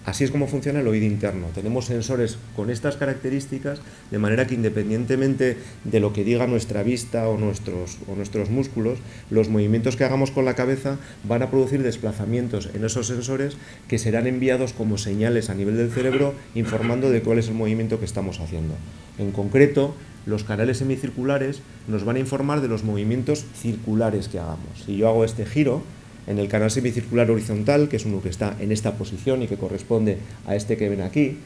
Así es como funciona el oído interno. Tenemos sensores con estas características, de manera que independientemente de lo que diga nuestra vista o nuestros músculos, los movimientos que hagamos con la cabeza van a producir desplazamientos en esos sensores que serán enviados como señales a nivel del cerebro informando de cuál es el movimiento que estamos haciendo. En concreto, los canales semicirculares nos van a informar de los movimientos circulares que hagamos. Si yo hago este giro en el canal semicircular horizontal, que es uno que está en esta posición y que corresponde a este que ven aquí,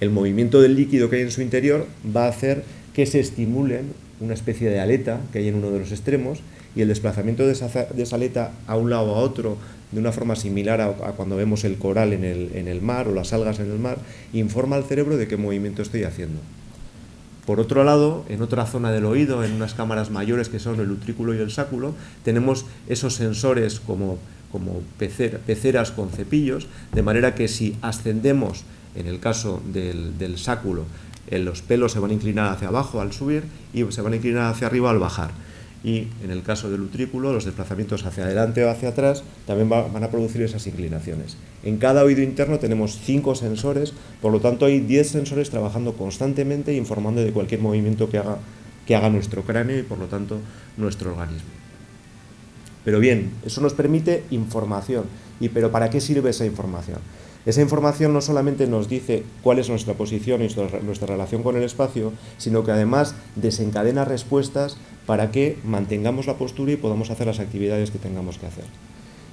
el movimiento del líquido que hay en su interior va a hacer que se estimulen una especie de aleta que hay en uno de los extremos, y el desplazamiento de esa aleta a un lado o a otro, de una forma similar a cuando vemos el coral en el mar o las algas en el mar, informa al cerebro de qué movimiento estoy haciendo. Por otro lado, en otra zona del oído, en unas cámaras mayores que son el utrículo y el sáculo, tenemos esos sensores como peceras con cepillos, de manera que si ascendemos, en el caso del sáculo, los pelos se van a inclinar hacia abajo al subir y se van a inclinar hacia arriba al bajar. Y en el caso del utrículo, los desplazamientos hacia adelante o hacia atrás también van a producir esas inclinaciones. En cada oído interno tenemos 5 sensores, por lo tanto hay 10 sensores trabajando constantemente, informando de cualquier movimiento que haga nuestro cráneo y por lo tanto nuestro organismo. Pero bien, eso nos permite información. ¿Pero para qué sirve esa información? Esa información no solamente nos dice cuál es nuestra posición y nuestra relación con el espacio, sino que además desencadena respuestas para que mantengamos la postura y podamos hacer las actividades que tengamos que hacer.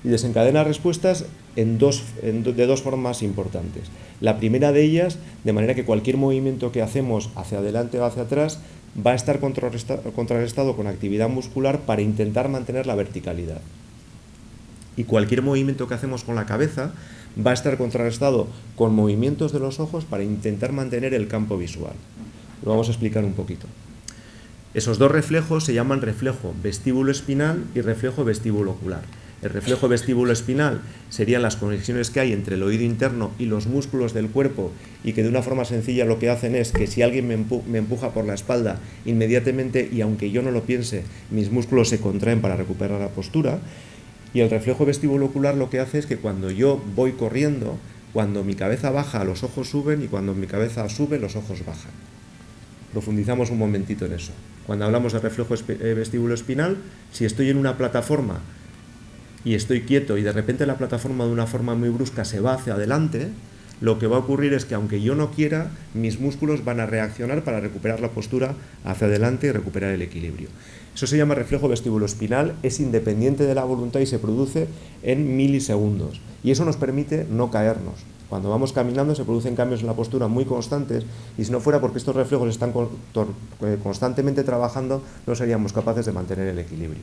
Y desencadena respuestas de dos formas importantes. La primera de ellas, de manera que cualquier movimiento que hacemos hacia adelante o hacia atrás va a estar contrarrestado con actividad muscular para intentar mantener la verticalidad. Y cualquier movimiento que hacemos con la cabeza va a estar contrarrestado con movimientos de los ojos para intentar mantener el campo visual. Lo vamos a explicar un poquito. Esos dos reflejos se llaman reflejo vestíbulo espinal y reflejo vestíbulo ocular. El reflejo vestíbulo espinal serían las conexiones que hay entre el oído interno y los músculos del cuerpo, y que de una forma sencilla lo que hacen es que si alguien me empuja por la espalda, inmediatamente, y aunque yo no lo piense, mis músculos se contraen para recuperar la postura. Y el reflejo vestíbulo ocular lo que hace es que cuando yo voy corriendo, cuando mi cabeza baja, los ojos suben, y cuando mi cabeza sube, los ojos bajan. Profundizamos un momentito en eso. Cuando hablamos de reflejo vestíbulo espinal, si estoy en una plataforma y estoy quieto y de repente la plataforma de una forma muy brusca se va hacia adelante, lo que va a ocurrir es que aunque yo no quiera, mis músculos van a reaccionar para recuperar la postura hacia adelante y recuperar el equilibrio. Eso se llama reflejo vestíbulo espinal, es independiente de la voluntad y se produce en milisegundos. Y eso nos permite no caernos. Cuando vamos caminando se producen cambios en la postura muy constantes, y si no fuera porque estos reflejos están constantemente trabajando, no seríamos capaces de mantener el equilibrio.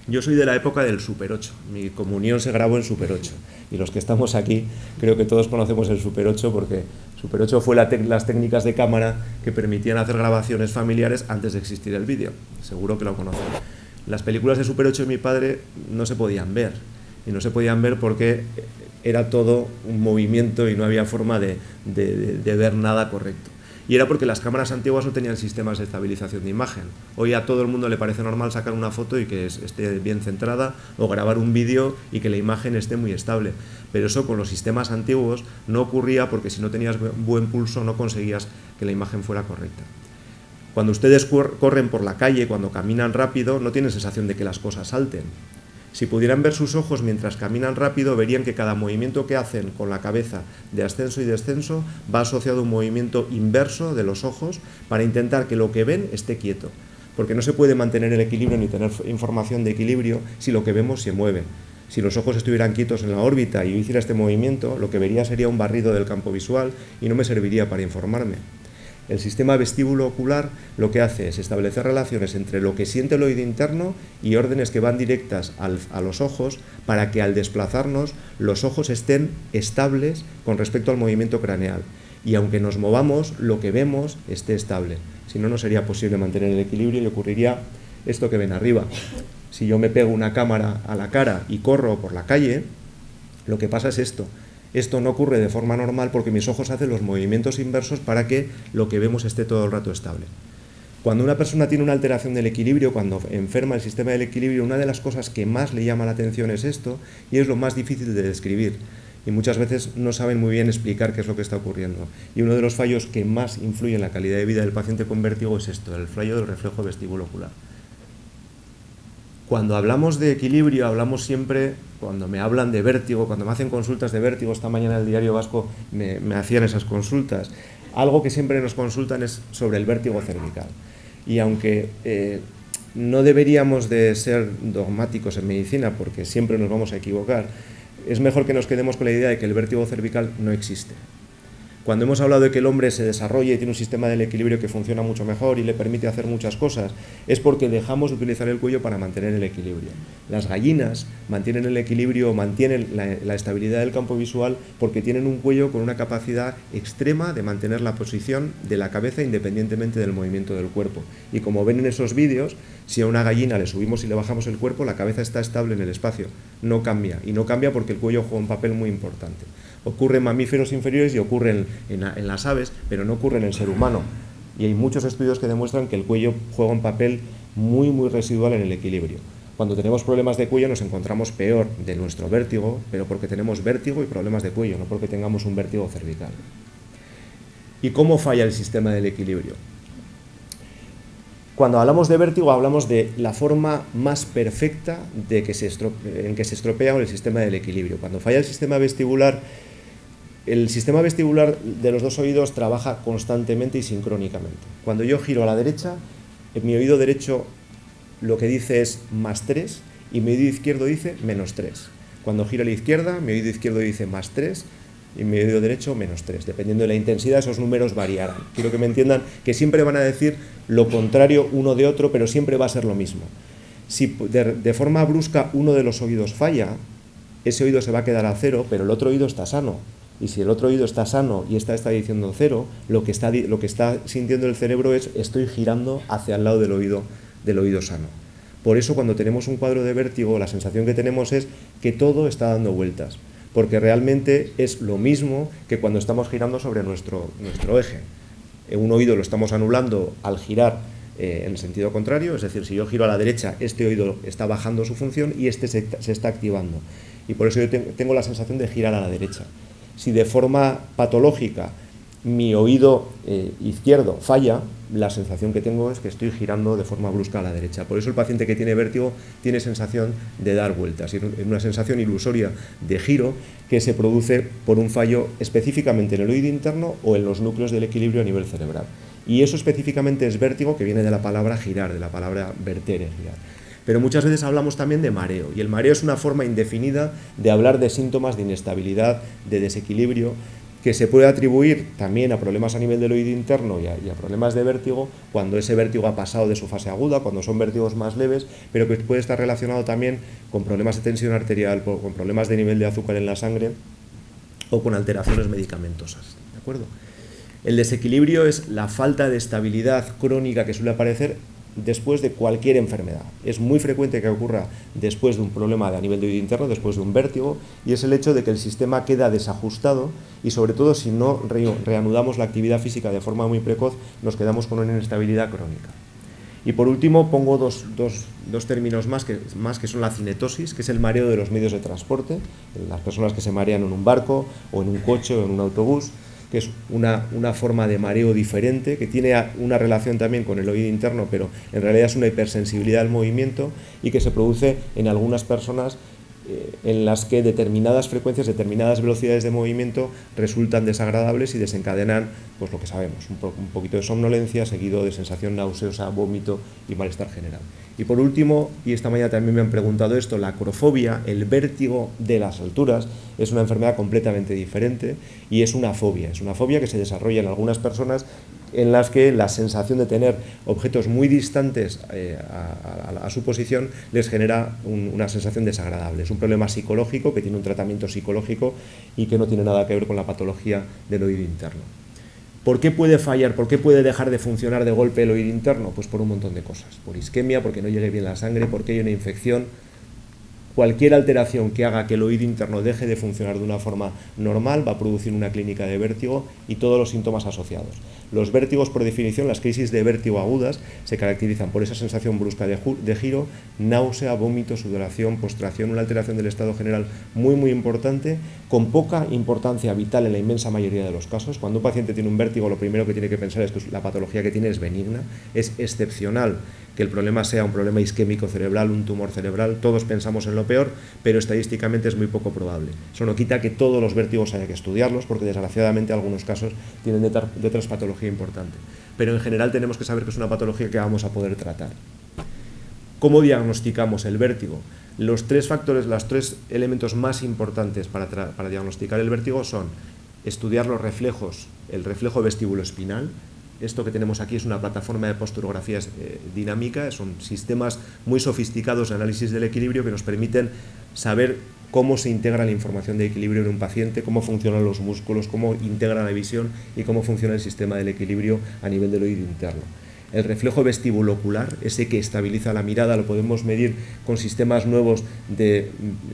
Yo soy de la época del Super 8, mi comunión se grabó en Super 8, y los que estamos aquí creo que todos conocemos el Super 8 porque Super 8 fue las técnicas de cámara que permitían hacer grabaciones familiares antes de existir el vídeo, seguro que lo conocen. Las películas de Super 8 de mi padre no se podían ver, y no se podían ver porque era todo un movimiento y no había forma de ver nada correcto. Y era porque las cámaras antiguas no tenían sistemas de estabilización de imagen. Hoy a todo el mundo le parece normal sacar una foto y que esté bien centrada, o grabar un vídeo y que la imagen esté muy estable. Pero eso con los sistemas antiguos no ocurría, porque si no tenías buen pulso no conseguías que la imagen fuera correcta. Cuando ustedes corren por la calle, cuando caminan rápido, no tienen sensación de que las cosas salten. Si pudieran ver sus ojos mientras caminan rápido, verían que cada movimiento que hacen con la cabeza de ascenso y descenso va asociado a un movimiento inverso de los ojos para intentar que lo que ven esté quieto. Porque no se puede mantener el equilibrio ni tener información de equilibrio si lo que vemos se mueve. Si los ojos estuvieran quietos en la órbita y yo hiciera este movimiento, lo que vería sería un barrido del campo visual y no me serviría para informarme. El sistema vestíbulo ocular lo que hace es establecer relaciones entre lo que siente el oído interno y órdenes que van directas a los ojos para que al desplazarnos los ojos estén estables con respecto al movimiento craneal. Y aunque nos movamos, lo que vemos esté estable. Si no, no sería posible mantener el equilibrio y ocurriría esto que ven arriba. Si yo me pego una cámara a la cara y corro por la calle, lo que pasa es esto. Esto no ocurre de forma normal porque mis ojos hacen los movimientos inversos para que lo que vemos esté todo el rato estable. Cuando una persona tiene una alteración del equilibrio, cuando enferma el sistema del equilibrio, una de las cosas que más le llama la atención es esto, y es lo más difícil de describir. Y muchas veces no saben muy bien explicar qué es lo que está ocurriendo. Y uno de los fallos que más influye en la calidad de vida del paciente con vértigo es esto, el fallo del reflejo vestíbulo ocular. Cuando hablamos de equilibrio, hablamos siempre, cuando me hablan de vértigo, cuando me hacen consultas de vértigo, esta mañana el Diario Vasco me hacían esas consultas, Algo que siempre nos consultan es sobre el vértigo cervical. Y aunque no deberíamos de ser dogmáticos en medicina, porque siempre nos vamos a equivocar, es mejor que nos quedemos con la idea de que el vértigo cervical no existe. Cuando hemos hablado de que el hombre se desarrolla y tiene un sistema del equilibrio que funciona mucho mejor y le permite hacer muchas cosas, es porque dejamos de utilizar el cuello para mantener el equilibrio. Las gallinas mantienen el equilibrio, mantienen la estabilidad del campo visual porque tienen un cuello con una capacidad extrema de mantener la posición de la cabeza independientemente del movimiento del cuerpo. Y como ven en esos vídeos, si a una gallina le subimos y le bajamos el cuerpo, la cabeza está estable en el espacio, no cambia. Y no cambia porque el cuello juega un papel muy importante. Ocurre en mamíferos inferiores y ocurre en las aves, pero no ocurre en el ser humano. Y hay muchos estudios que demuestran que el cuello juega un papel muy residual en el equilibrio. Cuando tenemos problemas de cuello nos encontramos peor de nuestro vértigo, pero porque tenemos vértigo y problemas de cuello, no porque tengamos un vértigo cervical. ¿Y cómo falla el sistema del equilibrio? Cuando hablamos de vértigo hablamos de la forma más perfecta en que se estropea el sistema del equilibrio. Cuando falla el sistema vestibular de los dos oídos trabaja constantemente y sincrónicamente. Cuando yo giro a la derecha, en mi oído derecho lo que dice es +3 y mi oído izquierdo dice -3. Cuando giro a la izquierda, mi oído izquierdo dice +3 y mi oído derecho -3. Dependiendo de la intensidad, esos números variarán. Quiero que me entiendan que siempre van a decir lo contrario uno de otro, pero siempre va a ser lo mismo. Si de forma brusca uno de los oídos falla, ese oído se va a quedar a 0, pero el otro oído está sano. Y si el otro oído está sano y está diciendo 0, lo que está sintiendo el cerebro es estoy girando hacia el lado del oído sano. Por eso cuando tenemos un cuadro de vértigo, la sensación que tenemos es que todo está dando vueltas, porque realmente es lo mismo que cuando estamos girando sobre nuestro eje. Un oído lo estamos anulando al girar en sentido contrario, es decir, si yo giro a la derecha, este oído está bajando su función y este se está activando. Y por eso yo tengo la sensación de girar a la derecha. Si de forma patológica mi oído izquierdo falla, la sensación que tengo es que estoy girando de forma brusca a la derecha. Por eso el paciente que tiene vértigo tiene sensación de dar vueltas, es una sensación ilusoria de giro que se produce por un fallo específicamente en el oído interno o en los núcleos del equilibrio a nivel cerebral. Y eso específicamente es vértigo, que viene de la palabra girar, de la palabra vertere, girar. Pero muchas veces hablamos también de mareo, y el mareo es una forma indefinida de hablar de síntomas de inestabilidad, de desequilibrio, que se puede atribuir también a problemas a nivel del oído interno y a problemas de vértigo, cuando ese vértigo ha pasado de su fase aguda, cuando son vértigos más leves, pero que puede estar relacionado también con problemas de tensión arterial, con problemas de nivel de azúcar en la sangre o con alteraciones medicamentosas. ¿De acuerdo? El desequilibrio es la falta de estabilidad crónica que suele aparecer después de cualquier enfermedad. Es muy frecuente que ocurra después de un problema a nivel de oído interno, después de un vértigo, y es el hecho de que el sistema queda desajustado y sobre todo si no reanudamos la actividad física de forma muy precoz, nos quedamos con una inestabilidad crónica. Y por último pongo dos términos más que son la cinetosis, que es el mareo de los medios de transporte, las personas que se marean en un barco o en un coche o en un autobús, que es una forma de mareo diferente, que tiene una relación también con el oído interno, pero en realidad es una hipersensibilidad al movimiento y que se produce en algunas personas en las que determinadas frecuencias, determinadas velocidades de movimiento resultan desagradables y desencadenan, pues lo que sabemos, un poquito de somnolencia seguido de sensación nauseosa, vómito y malestar general. Y por último, y esta mañana también me han preguntado esto, la acrofobia, el vértigo de las alturas, es una enfermedad completamente diferente y es una fobia que se desarrolla en algunas personas en las que la sensación de tener objetos muy distantes a su posición les genera una sensación desagradable. Es un problema psicológico que tiene un tratamiento psicológico y que no tiene nada que ver con la patología del oído interno. ¿Por qué puede fallar? ¿Por qué puede dejar de funcionar de golpe el oído interno? Pues por un montón de cosas. Por isquemia, porque no llegue bien la sangre, porque hay una infección. Cualquier alteración que haga que el oído interno deje de funcionar de una forma normal va a producir una clínica de vértigo y todos los síntomas asociados. Los vértigos, por definición, las crisis de vértigo agudas, se caracterizan por esa sensación brusca de giro, náusea, vómito, sudoración, postración, una alteración del estado general muy importante, con poca importancia vital en la inmensa mayoría de los casos. Cuando un paciente tiene un vértigo, lo primero que tiene que pensar es que la patología que tiene es benigna. Es excepcional que el problema sea un problema isquémico cerebral, un tumor cerebral. Todos pensamos en lo peor, pero estadísticamente es muy poco probable. Eso no quita que todos los vértigos haya que estudiarlos, porque desgraciadamente algunos casos tienen detrás patología importante. Pero en general tenemos que saber que es una patología que vamos a poder tratar. ¿Cómo diagnosticamos el vértigo? Los tres elementos más importantes para diagnosticar el vértigo son estudiar los reflejos, el reflejo vestíbulo-espinal. Esto que tenemos aquí es una plataforma de posturografía dinámica, son sistemas muy sofisticados de análisis del equilibrio que nos permiten saber cómo se integra la información de equilibrio en un paciente, cómo funcionan los músculos, cómo integra la visión y cómo funciona el sistema del equilibrio a nivel del oído interno. El reflejo vestibulocular, ese que estabiliza la mirada, lo podemos medir con sistemas nuevos de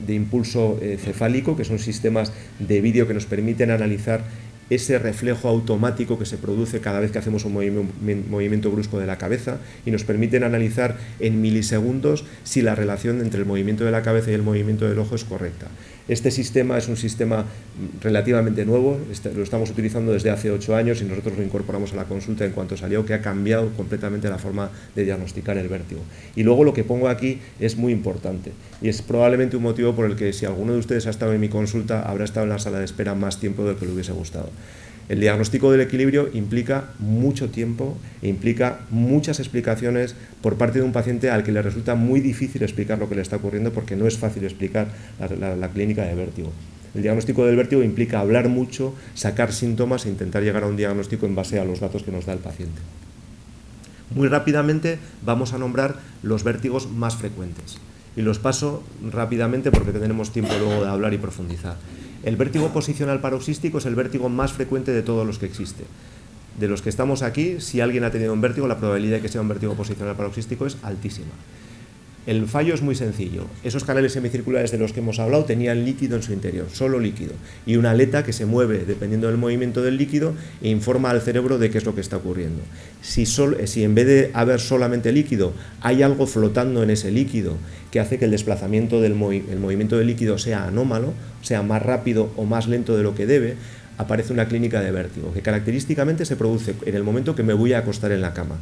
impulso cefálico, que son sistemas de vídeo que nos permiten analizar ese reflejo automático que se produce cada vez que hacemos un movimiento brusco de la cabeza, y nos permiten analizar en milisegundos si la relación entre el movimiento de la cabeza y el movimiento del ojo es correcta. Este sistema es un sistema relativamente nuevo, lo estamos utilizando desde hace 8 años y nosotros lo incorporamos a la consulta en cuanto salió, que ha cambiado completamente la forma de diagnosticar el vértigo. Y luego lo que pongo aquí es muy importante y es probablemente un motivo por el que, si alguno de ustedes ha estado en mi consulta, habrá estado en la sala de espera más tiempo del que le hubiese gustado. El diagnóstico del equilibrio implica mucho tiempo e implica muchas explicaciones por parte de un paciente al que le resulta muy difícil explicar lo que le está ocurriendo, porque no es fácil explicar la clínica de vértigo. El diagnóstico del vértigo implica hablar mucho, sacar síntomas e intentar llegar a un diagnóstico en base a los datos que nos da el paciente. Muy rápidamente vamos a nombrar los vértigos más frecuentes y los paso rápidamente porque tenemos tiempo luego de hablar y profundizar. El vértigo posicional paroxístico es el vértigo más frecuente de todos los que existe. De los que estamos aquí, si alguien ha tenido un vértigo, la probabilidad de que sea un vértigo posicional paroxístico es altísima. El fallo es muy sencillo. Esos canales semicirculares de los que hemos hablado tenían líquido en su interior, solo líquido, y una aleta que se mueve dependiendo del movimiento del líquido e informa al cerebro de qué es lo que está ocurriendo. Si en vez de haber solamente líquido, hay algo flotando en ese líquido que hace que el desplazamiento el movimiento del líquido sea anómalo, sea más rápido o más lento de lo que debe, aparece una clínica de vértigo, que característicamente se produce en el momento que me voy a acostar en la cama.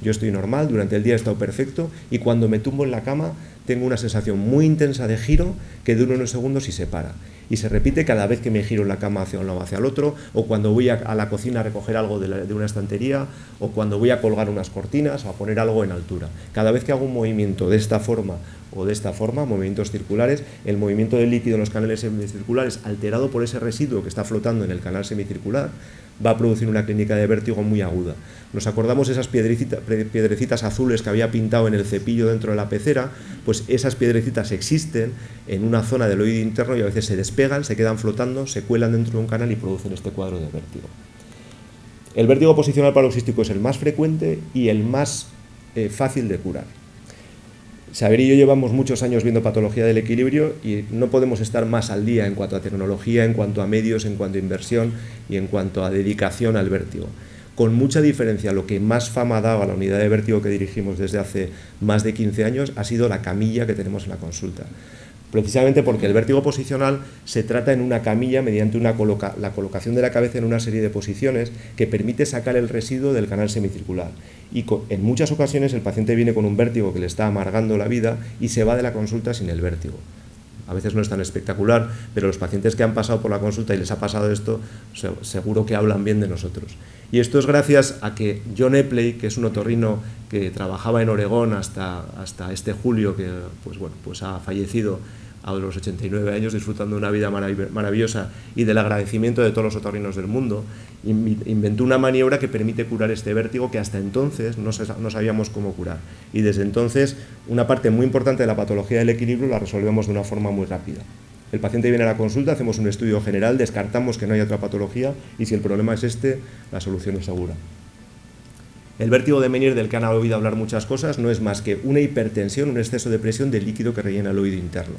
Yo estoy normal, durante el día he estado perfecto y cuando me tumbo en la cama tengo una sensación muy intensa de giro que dura unos segundos y se para. Y se repite cada vez que me giro en la cama hacia un lado o hacia el otro, o cuando voy a la cocina a recoger algo de una estantería, o cuando voy a colgar unas cortinas o a poner algo en altura. Cada vez que hago un movimiento de esta forma o de esta forma, movimientos circulares, el movimiento del líquido en los canales semicirculares, alterado por ese residuo que está flotando en el canal semicircular, va a producir una clínica de vértigo muy aguda. Nos acordamos esas piedrecitas azules que había pintado en el cepillo dentro de la pecera, pues esas piedrecitas existen en una zona del oído interno y a veces se despegan, se quedan flotando, se cuelan dentro de un canal y producen este cuadro de vértigo. El vértigo posicional paroxístico es el más frecuente y el más fácil de curar. Xavier y yo llevamos muchos años viendo patología del equilibrio y no podemos estar más al día en cuanto a tecnología, en cuanto a medios, en cuanto a inversión y en cuanto a dedicación al vértigo. Con mucha diferencia, lo que más fama daba a la unidad de vértigo que dirigimos desde hace más de 15 años ha sido la camilla que tenemos en la consulta. Precisamente porque el vértigo posicional se trata en una camilla mediante la colocación de la cabeza en una serie de posiciones que permite sacar el residuo del canal semicircular. Y en muchas ocasiones el paciente viene con un vértigo que le está amargando la vida y se va de la consulta sin el vértigo. A veces no es tan espectacular, pero los pacientes que han pasado por la consulta y les ha pasado esto, seguro que hablan bien de nosotros. Y esto es gracias a que John Epley, que es un otorrino que trabajaba en Oregón hasta este julio, que pues ha fallecido a los 89 años, disfrutando de una vida maravillosa y del agradecimiento de todos los otorrinos del mundo, inventó una maniobra que permite curar este vértigo que hasta entonces no sabíamos cómo curar. Y desde entonces, una parte muy importante de la patología del equilibrio la resolvemos de una forma muy rápida. El paciente viene a la consulta, hacemos un estudio general, descartamos que no hay otra patología y si el problema es este, la solución es segura. El vértigo de Meniere, del que han oído hablar muchas cosas, no es más que una hipertensión, un exceso de presión del líquido que rellena el oído interno.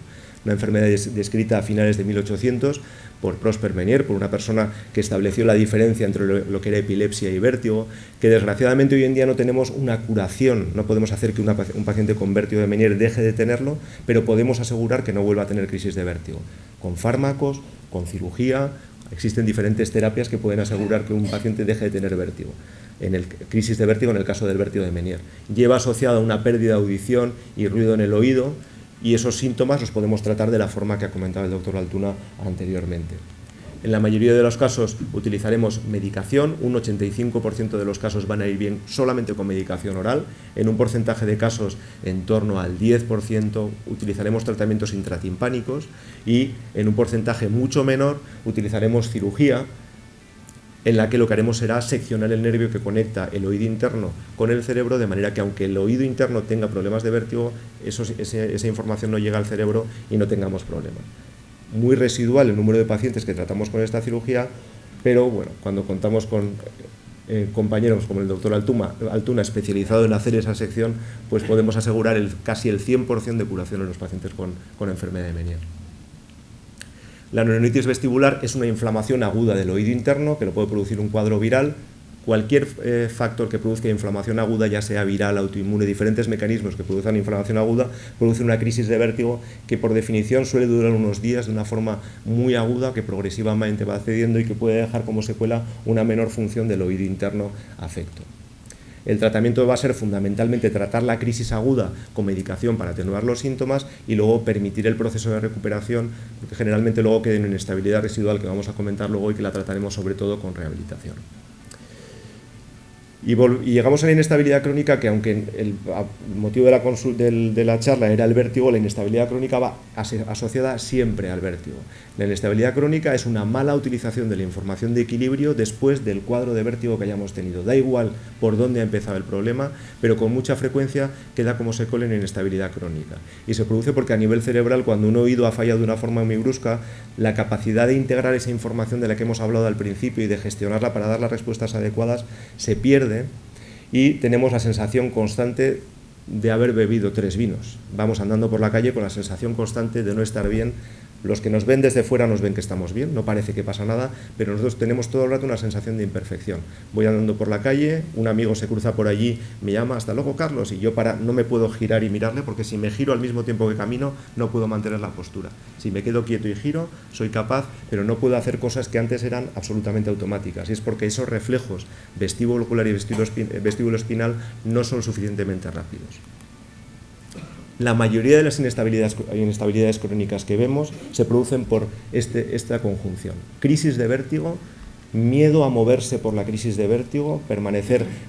una enfermedad descrita a finales de 1800 por Prosper Ménière, por una persona que estableció la diferencia entre lo que era epilepsia y vértigo, que desgraciadamente hoy en día no tenemos una curación, no podemos hacer que un paciente con vértigo de Ménière deje de tenerlo, pero podemos asegurar que no vuelva a tener crisis de vértigo. Con fármacos, con cirugía, existen diferentes terapias que pueden asegurar que un paciente deje de tener vértigo. En el crisis de vértigo, en el caso del vértigo de Ménière, lleva asociada una pérdida de audición y ruido en el oído, y esos síntomas los podemos tratar de la forma que ha comentado el doctor Altuna anteriormente. En la mayoría de los casos utilizaremos medicación, un 85% de los casos van a ir bien solamente con medicación oral, en un porcentaje de casos en torno al 10% utilizaremos tratamientos intratimpánicos y en un porcentaje mucho menor utilizaremos cirugía, en la que lo que haremos será seccionar el nervio que conecta el oído interno con el cerebro, de manera que aunque el oído interno tenga problemas de vértigo, esa información no llega al cerebro y no tengamos problemas. Muy residual el número de pacientes que tratamos con esta cirugía, pero bueno, cuando contamos con compañeros como el doctor Altuna, especializado en hacer esa sección, pues podemos asegurar casi el 100% de curación en los pacientes con enfermedad de Ménière. La neuronitis vestibular es una inflamación aguda del oído interno que lo puede producir un cuadro viral. Cualquier factor que produzca inflamación aguda, ya sea viral, autoinmune, diferentes mecanismos que produzcan inflamación aguda, producen una crisis de vértigo que por definición suele durar unos días de una forma muy aguda, que progresivamente va cediendo y que puede dejar como secuela una menor función del oído interno afecto. El tratamiento va a ser fundamentalmente tratar la crisis aguda con medicación para atenuar los síntomas y luego permitir el proceso de recuperación, porque generalmente luego queda en inestabilidad residual, que vamos a comentar luego y que la trataremos sobre todo con rehabilitación. Y llegamos a la inestabilidad crónica, que aunque el motivo de la charla era el vértigo, la inestabilidad crónica va asociada siempre al vértigo. La inestabilidad crónica es una mala utilización de la información de equilibrio después del cuadro de vértigo que hayamos tenido. Da igual por dónde ha empezado el problema, pero con mucha frecuencia queda como secuela en inestabilidad crónica. Y se produce porque a nivel cerebral, cuando un oído ha fallado de una forma muy brusca, la capacidad de integrar esa información de la que hemos hablado al principio y de gestionarla para dar las respuestas adecuadas se pierde, y tenemos la sensación constante de haber bebido 3 vinos. Vamos andando por la calle con la sensación constante de no estar bien. Los que nos ven desde fuera nos ven que estamos bien, no parece que pasa nada, pero nosotros tenemos todo el rato una sensación de imperfección. Voy andando por la calle, un amigo se cruza por allí, me llama, hasta luego Carlos, y yo no me puedo girar y mirarle, porque si me giro al mismo tiempo que camino no puedo mantener la postura. Si me quedo quieto y giro, soy capaz, pero no puedo hacer cosas que antes eran absolutamente automáticas, y es porque esos reflejos vestíbulo ocular y vestíbulo espinal no son suficientemente rápidos. La mayoría de las inestabilidades crónicas que vemos se producen por esta conjunción: crisis de vértigo, miedo a moverse por la crisis de vértigo,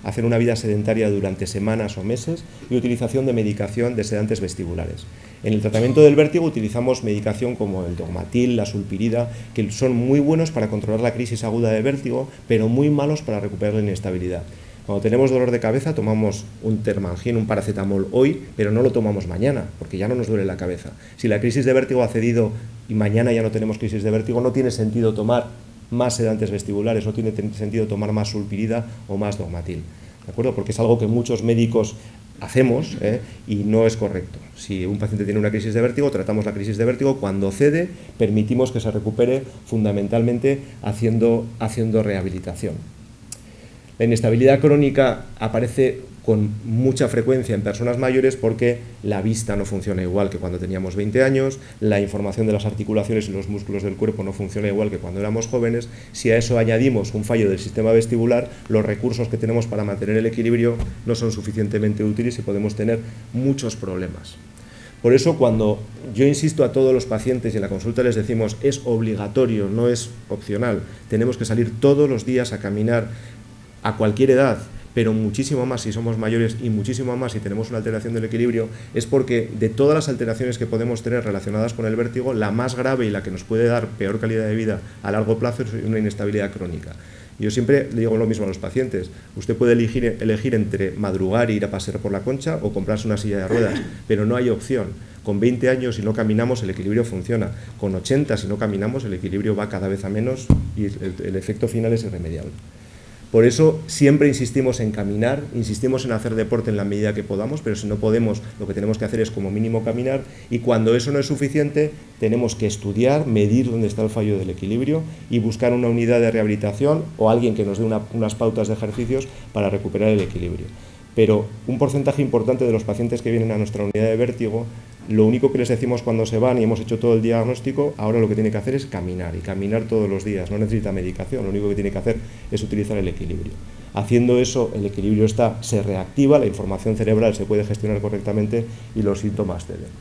hacer una vida sedentaria durante semanas o meses, y utilización de medicación de sedantes vestibulares. En el tratamiento del vértigo utilizamos medicación como el Dogmatil, la Sulpirida, que son muy buenos para controlar la crisis aguda de vértigo, pero muy malos para recuperar la inestabilidad. Cuando tenemos dolor de cabeza tomamos un Termangin, un paracetamol hoy, pero no lo tomamos mañana, porque ya no nos duele la cabeza. Si la crisis de vértigo ha cedido y mañana ya no tenemos crisis de vértigo, no tiene sentido tomar más sedantes vestibulares, no tiene sentido tomar más Sulpirida o más Dogmatil, ¿de acuerdo? Porque es algo que muchos médicos hacemos y no es correcto. Si un paciente tiene una crisis de vértigo, tratamos la crisis de vértigo. Cuando cede, permitimos que se recupere fundamentalmente haciendo rehabilitación. La inestabilidad crónica aparece con mucha frecuencia en personas mayores porque la vista no funciona igual que cuando teníamos 20 años, la información de las articulaciones y los músculos del cuerpo no funciona igual que cuando éramos jóvenes. Si a eso añadimos un fallo del sistema vestibular, los recursos que tenemos para mantener el equilibrio no son suficientemente útiles y podemos tener muchos problemas. Por eso, cuando yo insisto a todos los pacientes y en la consulta les decimos es obligatorio, no es opcional, tenemos que salir todos los días a caminar a cualquier edad, pero muchísimo más si somos mayores y muchísimo más si tenemos una alteración del equilibrio, es porque de todas las alteraciones que podemos tener relacionadas con el vértigo, la más grave y la que nos puede dar peor calidad de vida a largo plazo es una inestabilidad crónica. Yo siempre le digo lo mismo a los pacientes: usted puede elegir entre madrugar e ir a pasear por la Concha o comprarse una silla de ruedas, pero no hay opción. Con 20 años, si no caminamos, el equilibrio funciona. Con 80, si no caminamos, el equilibrio va cada vez a menos y el efecto final es irremediable. Por eso siempre insistimos en caminar, insistimos en hacer deporte en la medida que podamos, pero si no podemos, lo que tenemos que hacer es como mínimo caminar, y cuando eso no es suficiente, tenemos que estudiar, medir dónde está el fallo del equilibrio y buscar una unidad de rehabilitación o alguien que nos dé unas pautas de ejercicios para recuperar el equilibrio. Pero un porcentaje importante de los pacientes que vienen a nuestra unidad de vértigo, lo único que les decimos cuando se van y hemos hecho todo el diagnóstico, ahora lo que tiene que hacer es caminar, y caminar todos los días, no necesita medicación, lo único que tiene que hacer es utilizar el equilibrio. Haciendo eso, el equilibrio se reactiva, la información cerebral se puede gestionar correctamente y los síntomas ceden.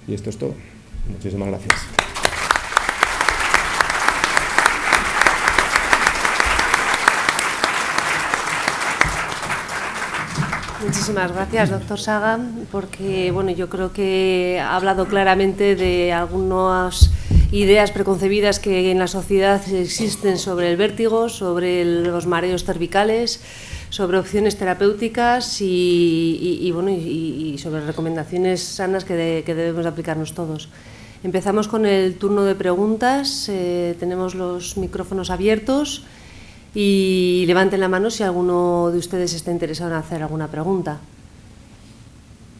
Y esto es todo. Muchísimas gracias. Muchísimas gracias, doctor Saga, porque bueno, yo creo que ha hablado claramente de algunas ideas preconcebidas que en la sociedad existen sobre el vértigo, sobre los mareos cervicales, sobre opciones terapéuticas y sobre recomendaciones sanas que debemos aplicarnos todos. Empezamos con el turno de preguntas. Tenemos los micrófonos abiertos. Y levanten la mano si alguno de ustedes está interesado en hacer alguna pregunta.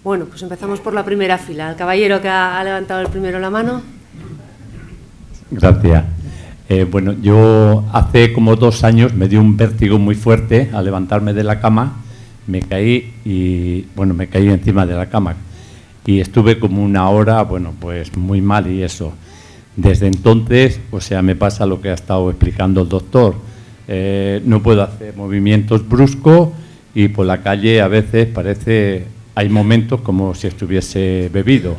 Bueno, pues empezamos por la primera fila. El caballero que ha levantado el primero la mano. Gracias. Bueno, yo hace como 2 años me dio un vértigo muy fuerte al levantarme de la cama. Me caí me caí encima de la cama. Y estuve como 1 hora, bueno, pues muy mal y eso. Desde entonces, o sea, me pasa lo que ha estado explicando el doctor. No puedo hacer movimientos bruscos y por la calle a veces hay momentos como si estuviese bebido.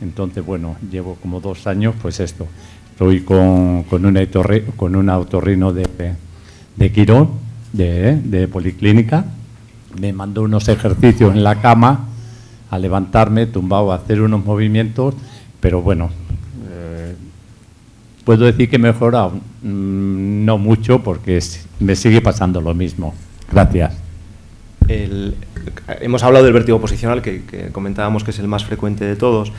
Entonces, bueno, llevo como 2 años, pues esto. Estoy con un otorrino de Quirón, de Policlínica. Me mandó unos ejercicios en la cama, a levantarme, tumbado, a hacer unos movimientos, pero bueno, puedo decir que he mejorado, no mucho, porque me sigue pasando lo mismo. Gracias. Hemos hablado del vértigo posicional, que comentábamos que es el más frecuente de todos.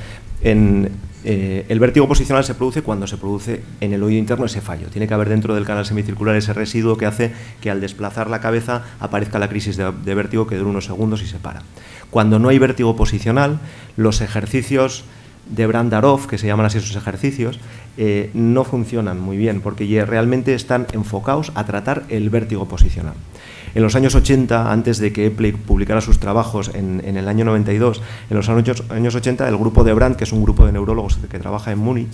El vértigo posicional se produce cuando se produce en el oído interno ese fallo. Tiene que haber dentro del canal semicircular ese residuo que hace que al desplazar la cabeza aparezca la crisis de vértigo, que dura unos segundos y se para. Cuando no hay vértigo posicional, los ejercicios de Brandarov, que se llaman así esos ejercicios, no funcionan muy bien porque realmente están enfocados a tratar el vértigo posicional. En los años 80, antes de que Epley publicara sus trabajos en el año 92, en los años 80 el grupo de Brandt, que es un grupo de neurólogos que trabaja en Múnich,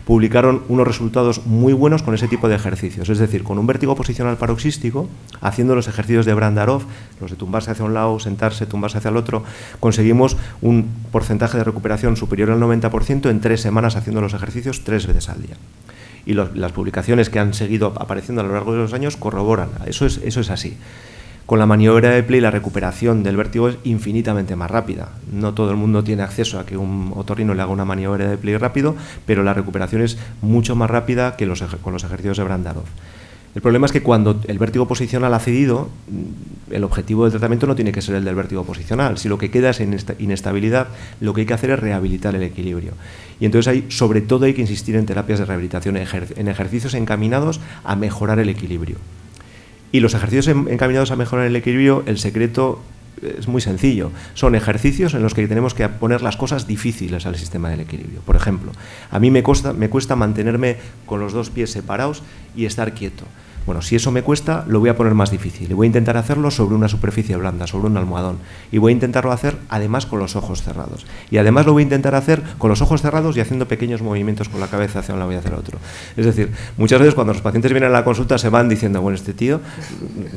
publicaron unos resultados muy buenos con ese tipo de ejercicios, es decir, con un vértigo posicional paroxístico, haciendo los ejercicios de Brandarov, los de tumbarse hacia un lado, sentarse, tumbarse hacia el otro, conseguimos un porcentaje de recuperación superior al 90% en 3 semanas haciendo los ejercicios 3 veces al día. Y las publicaciones que han seguido apareciendo a lo largo de los años corroboran, eso es así. Con la maniobra de Epley la recuperación del vértigo es infinitamente más rápida. No todo el mundo tiene acceso a que un otorrino le haga una maniobra de Epley rápido, pero la recuperación es mucho más rápida que con los ejercicios de Brandarov. El problema es que cuando el vértigo posicional ha cedido, el objetivo del tratamiento no tiene que ser el del vértigo posicional. Si lo que queda es inestabilidad, lo que hay que hacer es rehabilitar el equilibrio. Y entonces sobre todo hay que insistir en terapias de rehabilitación, en ejercicios encaminados a mejorar el equilibrio. Y los ejercicios encaminados a mejorar el equilibrio, el secreto es muy sencillo. Son ejercicios en los que tenemos que poner las cosas difíciles al sistema del equilibrio. Por ejemplo, a mí me cuesta mantenerme con los 2 pies separados y estar quieto. Bueno, si eso me cuesta, lo voy a poner más difícil. Y voy a intentar hacerlo sobre una superficie blanda, sobre un almohadón. Y voy a intentarlo hacer, además, con los ojos cerrados. Y además lo voy a intentar hacer con los ojos cerrados y haciendo pequeños movimientos con la cabeza hacia un lado y hacia el otro. Es decir, muchas veces cuando los pacientes vienen a la consulta se van diciendo, bueno, este tío,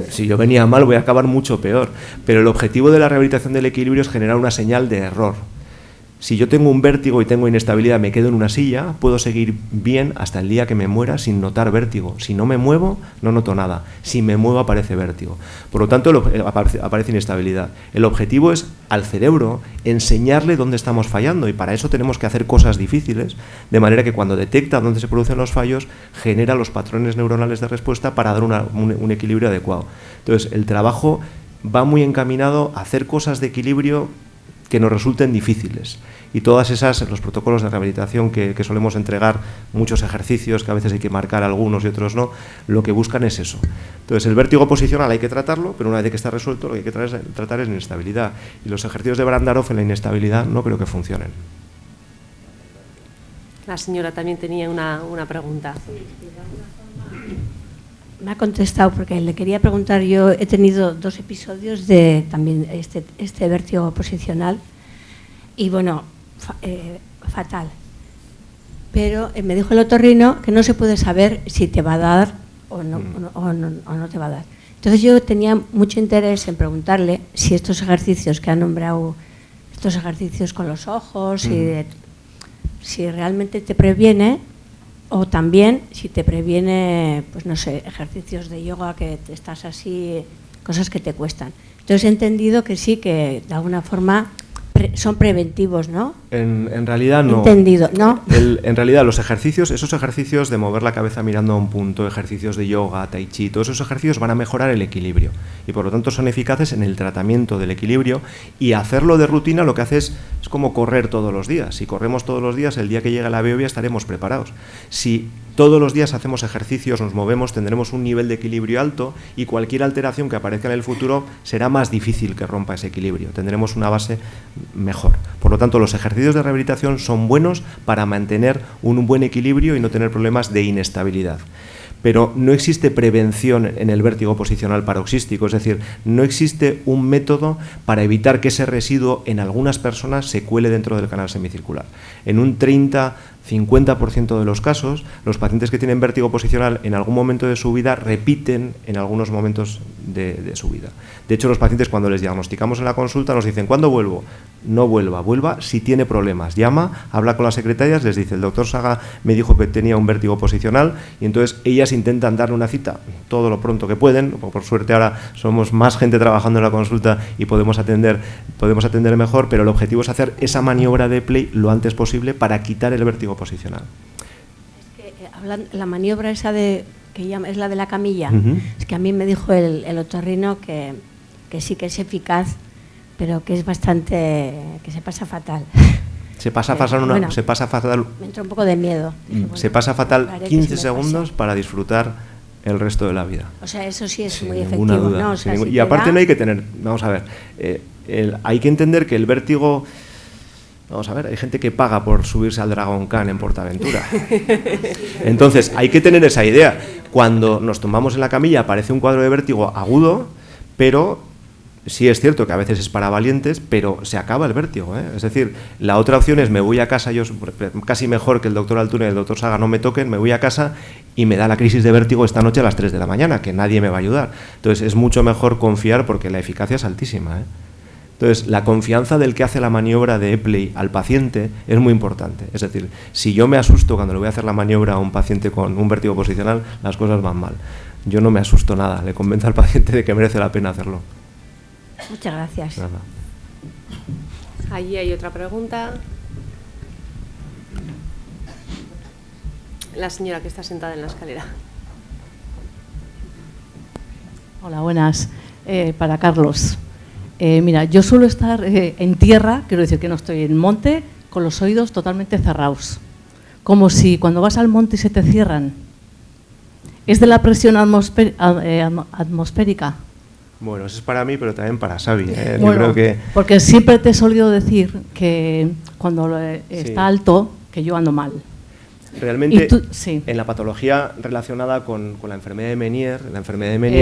si yo venía mal voy a acabar mucho peor. Pero el objetivo de la rehabilitación del equilibrio es generar una señal de error. Si yo tengo un vértigo y tengo inestabilidad, me quedo en una silla, puedo seguir bien hasta el día que me muera sin notar vértigo. Si no me muevo, no noto nada. Si me muevo, aparece vértigo. Por lo tanto, aparece inestabilidad. El objetivo es al cerebro enseñarle dónde estamos fallando, y para eso tenemos que hacer cosas difíciles, de manera que cuando detecta dónde se producen los fallos, genera los patrones neuronales de respuesta para dar un equilibrio adecuado. Entonces, el trabajo va muy encaminado a hacer cosas de equilibrio que nos resulten difíciles. Y todas esas, los protocolos de rehabilitación que solemos entregar, muchos ejercicios que a veces hay que marcar algunos y otros no, lo que buscan es eso. Entonces, el vértigo posicional hay que tratarlo, pero una vez que está resuelto, lo que hay que tratar es la inestabilidad. Y los ejercicios de Brandarov en la inestabilidad no creo que funcionen. La señora también tenía una pregunta. Me ha contestado porque le quería preguntar. Yo he tenido 2 episodios de también este vértigo posicional y bueno, fatal. Pero me dijo el otorrino que no se puede saber si te va a dar o no te va a dar. Entonces yo tenía mucho interés en preguntarle si estos ejercicios que ha nombrado, estos ejercicios con los ojos, si realmente te previene. O también si te previene, pues no sé, ejercicios de yoga que te estás así, cosas que te cuestan. Entonces he entendido que sí, que de alguna forma son preventivos, ¿no? En realidad no. Entendido, ¿no? En realidad los ejercicios, esos ejercicios de mover la cabeza mirando a un punto, ejercicios de yoga, tai chi, todos esos ejercicios van a mejorar el equilibrio y por lo tanto son eficaces en el tratamiento del equilibrio, y hacerlo de rutina lo que hace es como correr todos los días. Si corremos todos los días, el día que llegue la Beovia estaremos preparados. Si todos los días hacemos ejercicios, nos movemos, tendremos un nivel de equilibrio alto y cualquier alteración que aparezca en el futuro será más difícil que rompa ese equilibrio. Tendremos una base mejor. Por lo tanto, los ejercicios de rehabilitación son buenos para mantener un buen equilibrio y no tener problemas de inestabilidad. Pero no existe prevención en el vértigo posicional paroxístico, es decir, no existe un método para evitar que ese residuo en algunas personas se cuele dentro del canal semicircular. En un 30-50% de los casos, los pacientes que tienen vértigo posicional en algún momento de su vida repiten en algunos momentos de su vida. De hecho, los pacientes cuando les diagnosticamos en la consulta nos dicen: ¿cuándo vuelvo? No vuelva si tiene problemas. Llama, habla con las secretarias, les dice: el doctor Saga me dijo que tenía un vértigo posicional, y entonces ellas intentan darle una cita todo lo pronto que pueden. Por suerte ahora somos más gente trabajando en la consulta y podemos atender mejor, pero el objetivo es hacer esa maniobra de Epley lo antes posible para quitar el vértigo posicional. Es que la maniobra esa es la de la camilla. Es que a mí me dijo el otorrino que sí que es eficaz, pero que es bastante, que se pasa fatal. Se pasa fatal. Me entra un poco de miedo. Se pasa fatal 15 segundos para disfrutar el resto de la vida. O sea, eso sí es muy efectivo, duda, ¿no? O sea, y aparte no hay que tener, vamos a ver, hay que entender que el vértigo, vamos a ver, hay gente que paga por subirse al Dragon Khan en Portaventura. Entonces, hay que tener esa idea. Cuando nos tumbamos en la camilla aparece un cuadro de vértigo agudo, pero sí es cierto que a veces es para valientes, pero se acaba el vértigo, ¿eh? Es decir, la otra opción es: me voy a casa, yo casi mejor que el doctor Altuna y el doctor Saga no me toquen, me voy a casa y me da la crisis de vértigo esta noche a las 3 de la mañana, que nadie me va a ayudar. Entonces es mucho mejor confiar, porque la eficacia es altísima, ¿eh? Entonces, la confianza del que hace la maniobra de Epley al paciente es muy importante. Es decir, si yo me asusto cuando le voy a hacer la maniobra a un paciente con un vértigo posicional, las cosas van mal. Yo no me asusto nada, le convenzo al paciente de que merece la pena hacerlo. Muchas gracias. Nada. Allí hay otra pregunta. La señora que está sentada en la escalera. Hola, buenas. Para Carlos. Mira, yo suelo estar en tierra, quiero decir que no estoy en monte, con los oídos totalmente cerrados. Como si cuando vas al monte se te cierran. ¿Es de la presión atmosférica? Bueno, eso es para mí, pero también para Xavi. Bueno, yo creo que... porque siempre te he solido decir que cuando está alto, que yo ando mal. Realmente, sí. En la patología relacionada con la enfermedad de Menier,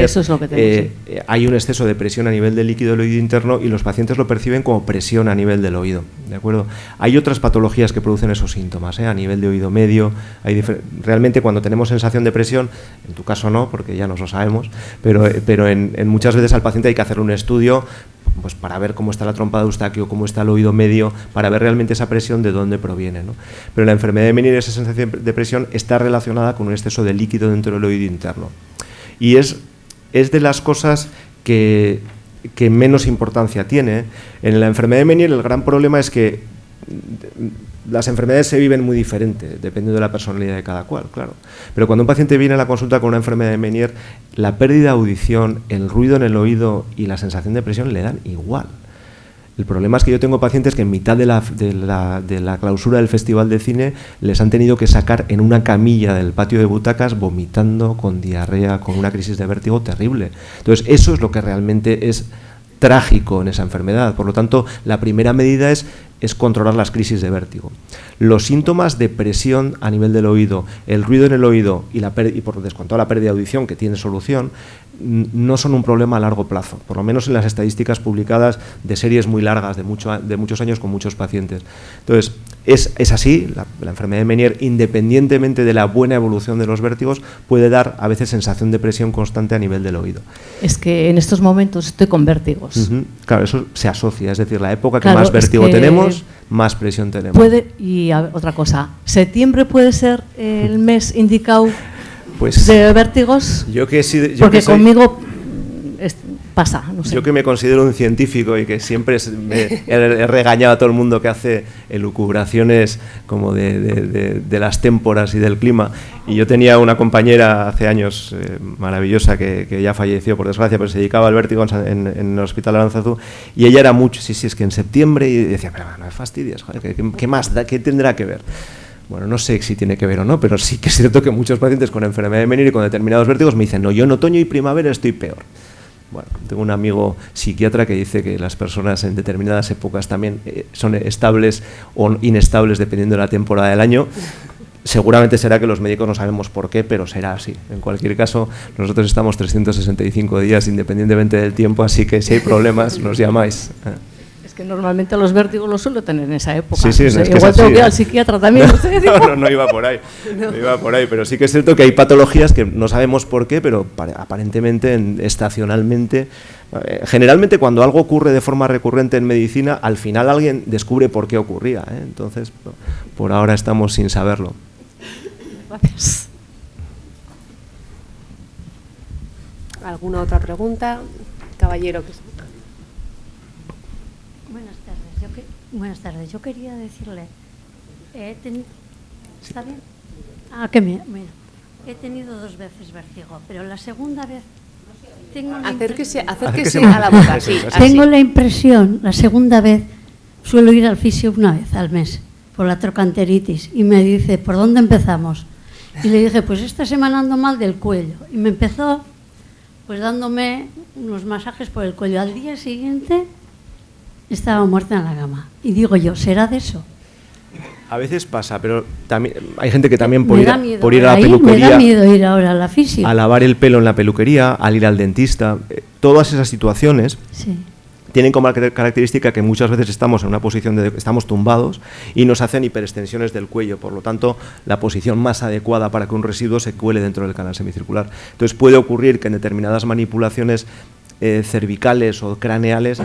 eso es lo que tengo, hay un exceso de presión a nivel del líquido del oído interno y los pacientes lo perciben como presión a nivel del oído, ¿de acuerdo? Hay otras patologías que producen esos síntomas, a nivel de oído medio. Realmente cuando tenemos sensación de presión, en tu caso no, porque ya nos lo sabemos, pero en muchas veces al paciente hay que hacerle un estudio, pues para ver cómo está la trompa de Eustaquio, cómo está el oído medio, para ver realmente esa presión de dónde proviene, ¿no? Pero la enfermedad de Menier, esa sensación de presión está relacionada con un exceso de líquido dentro del oído interno. Y es de las cosas que menos importancia tiene. En la enfermedad de Menier el gran problema es que las enfermedades se viven muy diferente, dependiendo de la personalidad de cada cual, claro. Pero cuando un paciente viene a la consulta con una enfermedad de Menier, la pérdida de audición, el ruido en el oído y la sensación de presión le dan igual. El problema es que yo tengo pacientes que en mitad de la clausura del Festival de Cine les han tenido que sacar en una camilla del patio de butacas vomitando, con diarrea, con una crisis de vértigo terrible. Entonces, eso es lo que realmente es trágico en esa enfermedad. Por lo tanto, la primera medida es controlar las crisis de vértigo. Los síntomas de presión a nivel del oído, el ruido en el oído y por descontado la pérdida de audición, que tiene solución, no son un problema a largo plazo, por lo menos en las estadísticas publicadas de series muy largas, de muchos años con muchos pacientes. Entonces, es así, la enfermedad de Meniere, independientemente de la buena evolución de los vértigos, puede dar a veces sensación de presión constante a nivel del oído. Es que en estos momentos estoy con vértigos. Claro, eso se asocia, es decir, la época que más vértigo tenemos, más presión tenemos. Y otra cosa, ¿septiembre puede ser el mes indicado pues, de vértigos? Porque conmigo pasa, no sé. Yo que me considero un científico y que siempre he regañado a todo el mundo que hace elucubraciones como de las témporas y del clima, y yo tenía una compañera hace años maravillosa que ya falleció por desgracia, pero se dedicaba al vértigo en el Hospital Aránzazu, y ella era mucho, es que en septiembre, y decía, pero no me fastidies, joder, ¿qué más da? ¿Qué tendrá que ver? Bueno, no sé si tiene que ver o no, pero sí que es cierto que muchos pacientes con enfermedad de Meniere y con determinados vértigos me dicen, no, yo en otoño y primavera estoy peor. Bueno, tengo un amigo psiquiatra que dice que las personas en determinadas épocas también son estables o inestables dependiendo de la temporada del año. Seguramente será que los médicos no sabemos por qué, pero será así. En cualquier caso, nosotros estamos 365 días independientemente del tiempo, así que si hay problemas, nos llamáis. Es que normalmente los vértigos los suelo tener en esa época. Sí, sí, no sé, es que igual es tengo así, que ir al psiquiatra también. No iba por ahí. No iba por ahí, pero sí que es cierto que hay patologías que no sabemos por qué, pero aparentemente, estacionalmente, generalmente cuando algo ocurre de forma recurrente en medicina, al final alguien descubre por qué ocurría, ¿eh? Entonces, por ahora estamos sin saberlo. Gracias. ¿Alguna otra pregunta? Caballero. Buenas tardes. Yo quería decirle, ¿está bien? Bueno, he tenido 2 veces vértigo, pero la segunda vez tengo acérquese a la boca. Sí, tengo la impresión, la segunda vez suelo ir al fisio una vez al mes por la trocanteritis y me dice, ¿por dónde empezamos? Y le dije, pues esta semana ando mal del cuello, y me empezó pues dándome unos masajes por el cuello. Al día siguiente estaba muerta en la cama. Y digo yo, ¿será de eso? A veces pasa, pero también hay gente que también por ir a la Me peluquería, da miedo ir ahora a la fisio, a lavar el pelo en la peluquería, al ir al dentista, todas esas situaciones sí, tienen como característica que muchas veces estamos en una posición estamos tumbados y nos hacen hiperextensiones del cuello, por lo tanto la posición más adecuada para que un residuo se cuele dentro del canal semicircular. Entonces puede ocurrir que en determinadas manipulaciones cervicales o craneales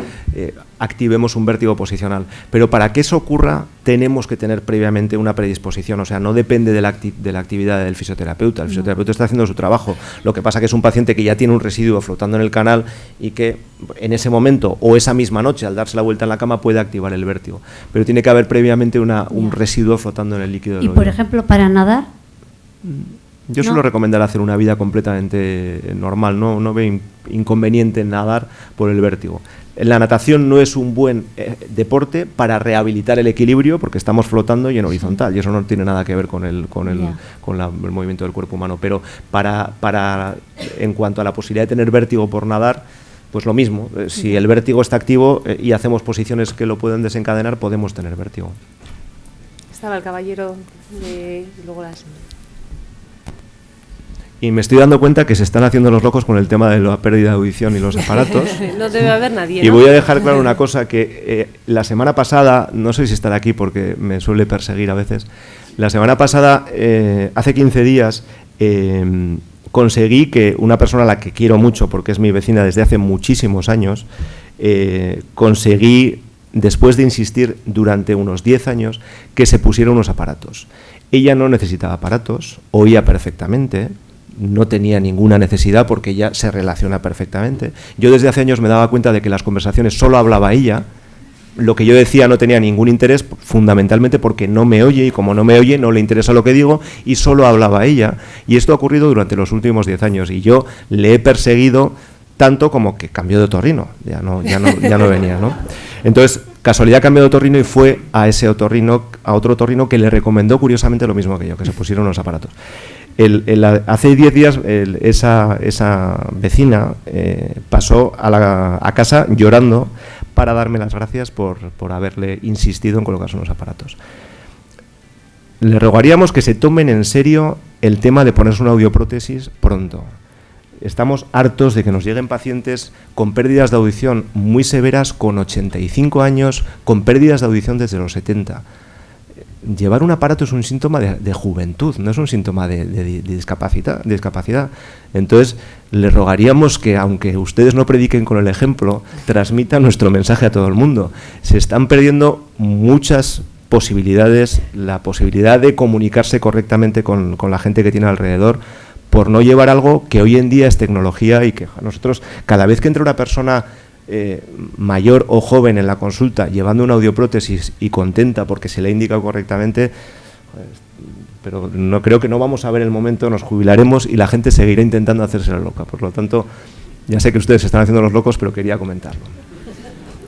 activemos un vértigo posicional, pero para que eso ocurra tenemos que tener previamente una predisposición, o sea, no depende de la actividad del fisioterapeuta. El fisioterapeuta está haciendo su trabajo, lo que pasa que es un paciente que ya tiene un residuo flotando en el canal y que en ese momento o esa misma noche al darse la vuelta en la cama puede activar el vértigo, pero tiene que haber previamente un residuo flotando en el líquido del oído. ¿Y por ejemplo para nadar? Yo suelo recomendar hacer una vida completamente normal, no veo inconveniente en nadar por el vértigo. La natación no es un buen deporte para rehabilitar el equilibrio porque estamos flotando y en horizontal, y eso no tiene nada que ver con el movimiento del cuerpo humano, pero en cuanto a la posibilidad de tener vértigo por nadar, pues lo mismo, si el vértigo está activo y hacemos posiciones que lo pueden desencadenar, podemos tener vértigo. Estaba el caballero y luego la señora. Y me estoy dando cuenta que se están haciendo los locos con el tema de la pérdida de audición y los aparatos. No debe haber nadie, ¿no? Y voy a dejar claro una cosa, que la semana pasada, no sé si estará aquí porque me suele perseguir a veces, la semana pasada, hace 15 días, conseguí que una persona a la que quiero mucho, porque es mi vecina desde hace muchísimos años, conseguí, después de insistir durante unos 10 años, que se pusiera unos aparatos. Ella no necesitaba aparatos, oía perfectamente, no tenía ninguna necesidad porque ella se relaciona perfectamente. Yo desde hace años me daba cuenta de que las conversaciones solo hablaba ella, lo que yo decía no tenía ningún interés, fundamentalmente porque no me oye, y como no me oye no le interesa lo que digo y solo hablaba ella. Y esto ha ocurrido durante los últimos 10 años y yo le he perseguido tanto como que cambió de otorrino, ya no venía, ¿no? Entonces, casualidad, cambió de otorrino y fue a otro otorrino que le recomendó curiosamente lo mismo que yo, que se pusieron los aparatos. Hace 10 días esa vecina pasó a casa llorando para darme las gracias por haberle insistido en colocarse unos aparatos. Le rogaríamos que se tomen en serio el tema de ponerse una audioprótesis pronto. Estamos hartos de que nos lleguen pacientes con pérdidas de audición muy severas, con 85 años, con pérdidas de audición desde los 70. Llevar un aparato es un síntoma de juventud, no es un síntoma de discapacidad. Entonces, les rogaríamos que, aunque ustedes no prediquen con el ejemplo, transmitan nuestro mensaje a todo el mundo. Se están perdiendo muchas posibilidades, la posibilidad de comunicarse correctamente con la gente que tiene alrededor, por no llevar algo que hoy en día es tecnología y que nosotros, cada vez que entra una persona mayor o joven en la consulta llevando una audioprótesis y contenta porque se le ha indicado correctamente, pero no creo que no vamos a ver el momento, nos jubilaremos y la gente seguirá intentando hacerse la loca. Por lo tanto, ya sé que ustedes se están haciendo los locos, pero quería comentarlo.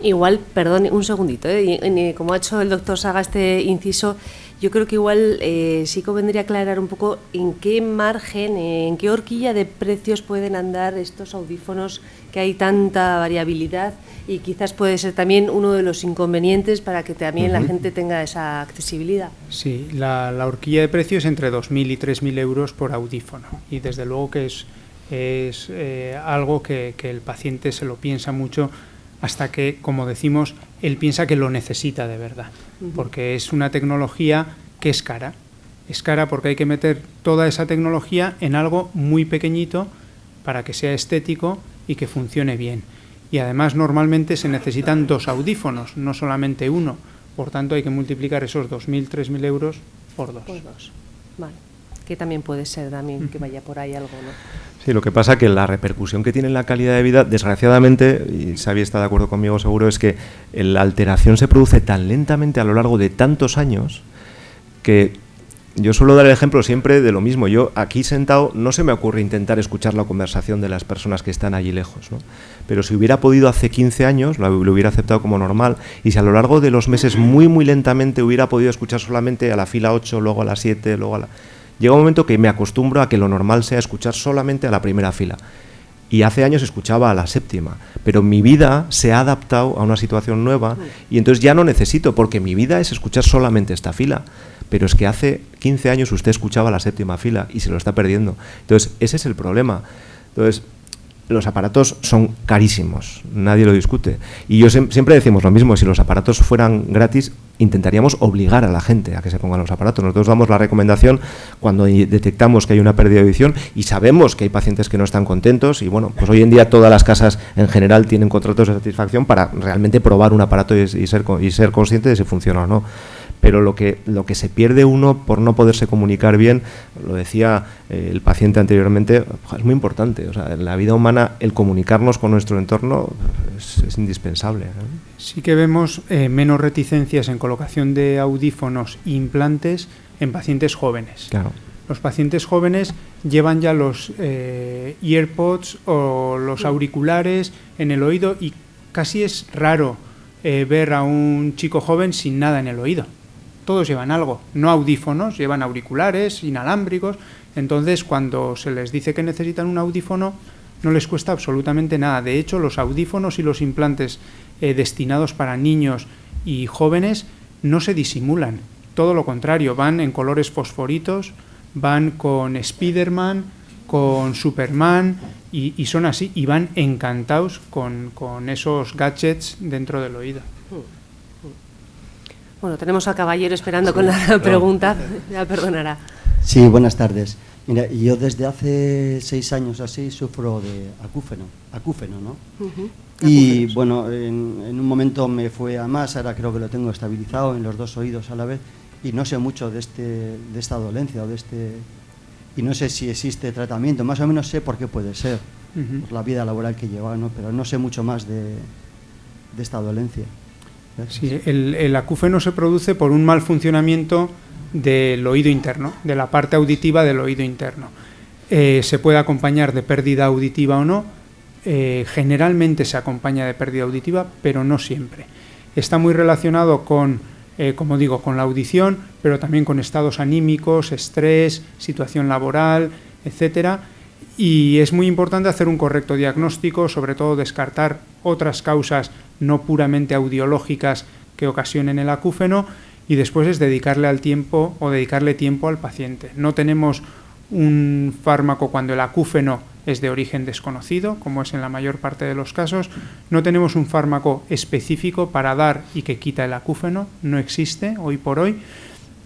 Igual, perdón, un segundito, como ha hecho el doctor Saga este inciso, yo creo que igual sí convendría aclarar un poco en qué margen, en qué horquilla de precios pueden andar estos audífonos, que hay tanta variabilidad, y quizás puede ser también uno de los inconvenientes para que también la gente tenga esa accesibilidad. Sí, la horquilla de precios es entre 2.000 y 3.000 euros por audífono, y desde luego que es algo que el paciente se lo piensa mucho, hasta que, como decimos, él piensa que lo necesita de verdad, porque es una tecnología que es cara. Es cara porque hay que meter toda esa tecnología en algo muy pequeñito para que sea estético y que funcione bien. Y además normalmente se necesitan 2 audífonos, no solamente uno. Por tanto hay que multiplicar esos 2.000, 3.000 euros por 2. Por 2, vale. Que también puede ser también que vaya por ahí algo, ¿no? Sí, lo que pasa que la repercusión que tiene en la calidad de vida, desgraciadamente, y Xavi está de acuerdo conmigo seguro, es que la alteración se produce tan lentamente a lo largo de tantos años que yo suelo dar el ejemplo siempre de lo mismo. Yo aquí sentado no se me ocurre intentar escuchar la conversación de las personas que están allí lejos, ¿no? Pero si hubiera podido hace 15 años, lo hubiera aceptado como normal, y si a lo largo de los meses muy lentamente hubiera podido escuchar solamente a la fila 8, luego a la 7, luego a la... Llega un momento que me acostumbro a que lo normal sea escuchar solamente a la primera fila. Y hace años escuchaba a la 7ª, pero mi vida se ha adaptado a una situación nueva y entonces ya no necesito, porque mi vida es escuchar solamente esta fila. Pero es que hace 15 años usted escuchaba la 7ª fila y se lo está perdiendo. Entonces, ese es el problema. Entonces, los aparatos son carísimos, nadie lo discute. Y yo siempre decimos lo mismo, si los aparatos fueran gratis, intentaríamos obligar a la gente a que se pongan los aparatos. Nosotros damos la recomendación cuando detectamos que hay una pérdida de audición y sabemos que hay pacientes que no están contentos, y bueno, pues hoy en día todas las casas en general tienen contratos de satisfacción para realmente probar un aparato y ser consciente de si funciona o no. Pero lo que se pierde uno por no poderse comunicar bien, lo decía el paciente anteriormente, es muy importante. O sea, en la vida humana el comunicarnos con nuestro entorno es indispensable, ¿no? Sí que vemos menos reticencias en colocación de audífonos e implantes en pacientes jóvenes. Claro. Los pacientes jóvenes llevan ya los earpods o los auriculares en el oído, y casi es raro ver a un chico joven sin nada en el oído. Todos llevan algo, no audífonos, llevan auriculares, inalámbricos. Entonces, cuando se les dice que necesitan un audífono, no les cuesta absolutamente nada. De hecho, los audífonos y los implantes destinados para niños y jóvenes no se disimulan. Todo lo contrario, van en colores fosforitos, van con Spiderman, con Superman, y son así, y van encantados con esos gadgets dentro del oído. Bueno, tenemos al caballero esperando con la pregunta. Ya perdonará. Sí, buenas tardes. Mira, yo desde hace 6 años así sufro de acúfeno, ¿no? Y bueno, en un momento me fue a más, ahora creo que lo tengo estabilizado en los 2 oídos a la vez, y no sé mucho de esta dolencia y no sé si existe tratamiento. Más o menos sé por qué puede ser, por la vida laboral que lleva, ¿no? Pero no sé mucho más de esta dolencia. Sí, el acúfeno se produce por un mal funcionamiento del oído interno, de la parte auditiva del oído interno. Se puede acompañar de pérdida auditiva o no, generalmente se acompaña de pérdida auditiva, pero no siempre. Está muy relacionado con, como digo, con la audición, pero también con estados anímicos, estrés, situación laboral, etcétera. Y es muy importante hacer un correcto diagnóstico, sobre todo descartar otras causas no puramente audiológicas que ocasionen el acúfeno, y después es dedicarle tiempo al paciente. No tenemos un fármaco cuando el acúfeno es de origen desconocido, como es en la mayor parte de los casos. No tenemos un fármaco específico para dar y que quita el acúfeno, no existe hoy por hoy,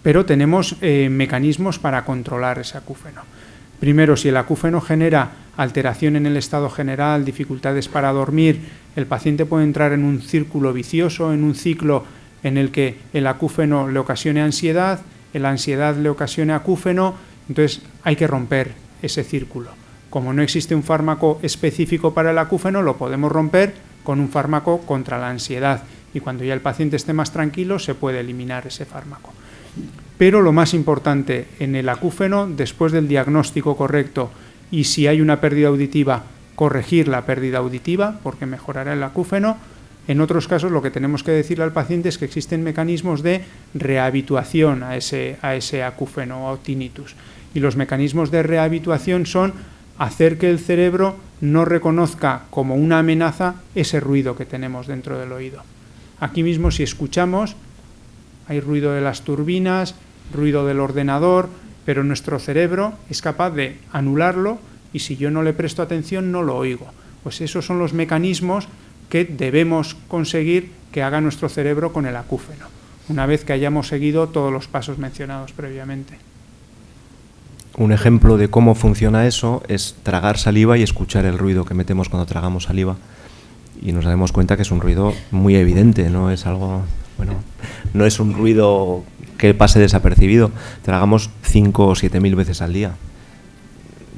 pero tenemos mecanismos para controlar ese acúfeno. Primero, si el acúfeno genera alteración en el estado general, dificultades para dormir, el paciente puede entrar en un círculo vicioso, en un ciclo en el que el acúfeno le ocasione ansiedad, la ansiedad le ocasione acúfeno. Entonces hay que romper ese círculo. Como no existe un fármaco específico para el acúfeno, lo podemos romper con un fármaco contra la ansiedad, y cuando ya el paciente esté más tranquilo se puede eliminar ese fármaco. Pero lo más importante en el acúfeno, después del diagnóstico correcto y si hay una pérdida auditiva, corregir la pérdida auditiva porque mejorará el acúfeno. En otros casos lo que tenemos que decirle al paciente es que existen mecanismos de rehabituación a ese acúfeno o tinnitus. Y los mecanismos de rehabituación son hacer que el cerebro no reconozca como una amenaza ese ruido que tenemos dentro del oído. Aquí mismo, si escuchamos, hay ruido de las turbinas, ruido del ordenador, pero nuestro cerebro es capaz de anularlo, y si yo no le presto atención no lo oigo. Pues esos son los mecanismos que debemos conseguir que haga nuestro cerebro con el acúfeno, una vez que hayamos seguido todos los pasos mencionados previamente. Un ejemplo de cómo funciona eso es tragar saliva y escuchar el ruido que metemos cuando tragamos saliva, y nos damos cuenta que es un ruido muy evidente, no es algo, no es un ruido que pase desapercibido. Tragamos 5 o 7.000 veces al día.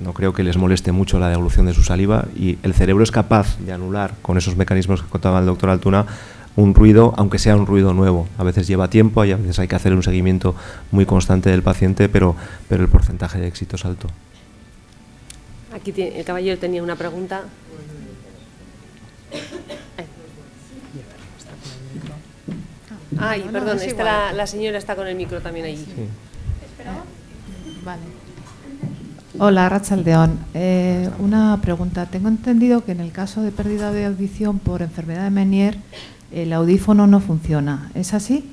No creo que les moleste mucho la devolución de su saliva, y el cerebro es capaz de anular con esos mecanismos que contaba el doctor Altuna un ruido, aunque sea un ruido nuevo. A veces lleva tiempo y a veces hay que hacer un seguimiento muy constante del paciente, pero el porcentaje de éxito es alto. Aquí el caballero tenía una pregunta. Ay, perdón, la señora está con el micro también allí. Sí. Vale. Hola, Arratsaldeon. Una pregunta. Tengo entendido que en el caso de pérdida de audición por enfermedad de Meniere, el audífono no funciona. ¿Es así?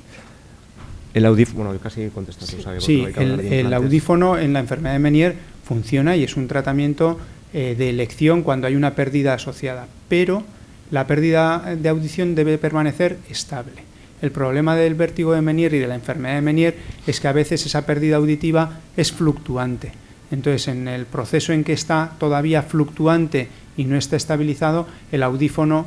El audífono, bueno, casi contestas tú, ¿sabes? Sí, el audífono en la enfermedad de Meniere funciona y es un tratamiento de elección cuando hay una pérdida asociada, pero la pérdida de audición debe permanecer estable. El problema del vértigo de Meniere y de la enfermedad de Meniere es que a veces esa pérdida auditiva es fluctuante. Entonces, en el proceso en que está todavía fluctuante y no está estabilizado, el audífono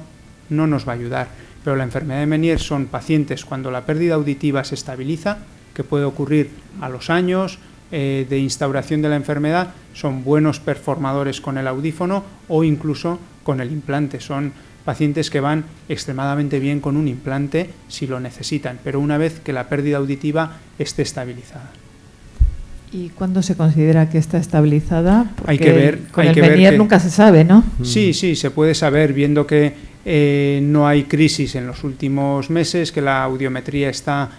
no nos va a ayudar. Pero la enfermedad de Meniere son pacientes cuando la pérdida auditiva se estabiliza, que puede ocurrir a los años de instauración de la enfermedad, son buenos performadores con el audífono o incluso con el implante. Son pacientes que van extremadamente bien con un implante si lo necesitan, pero una vez que la pérdida auditiva esté estabilizada. ¿Y cuándo se considera que está estabilizada? Porque hay que ver. Con el Meniere nunca se sabe, ¿no? Sí, se puede saber viendo que no hay crisis en los últimos meses, que la audiometría está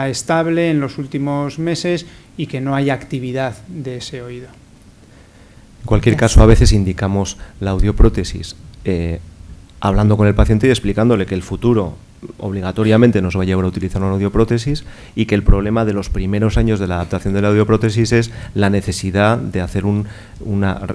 estable en los últimos meses y que no hay actividad de ese oído. En cualquier caso, a veces indicamos la audioprótesis hablando con el paciente y explicándole que el futuro obligatoriamente nos va a llevar a utilizar una audioprótesis y que el problema de los primeros años de la adaptación de la audioprótesis es la necesidad de hacer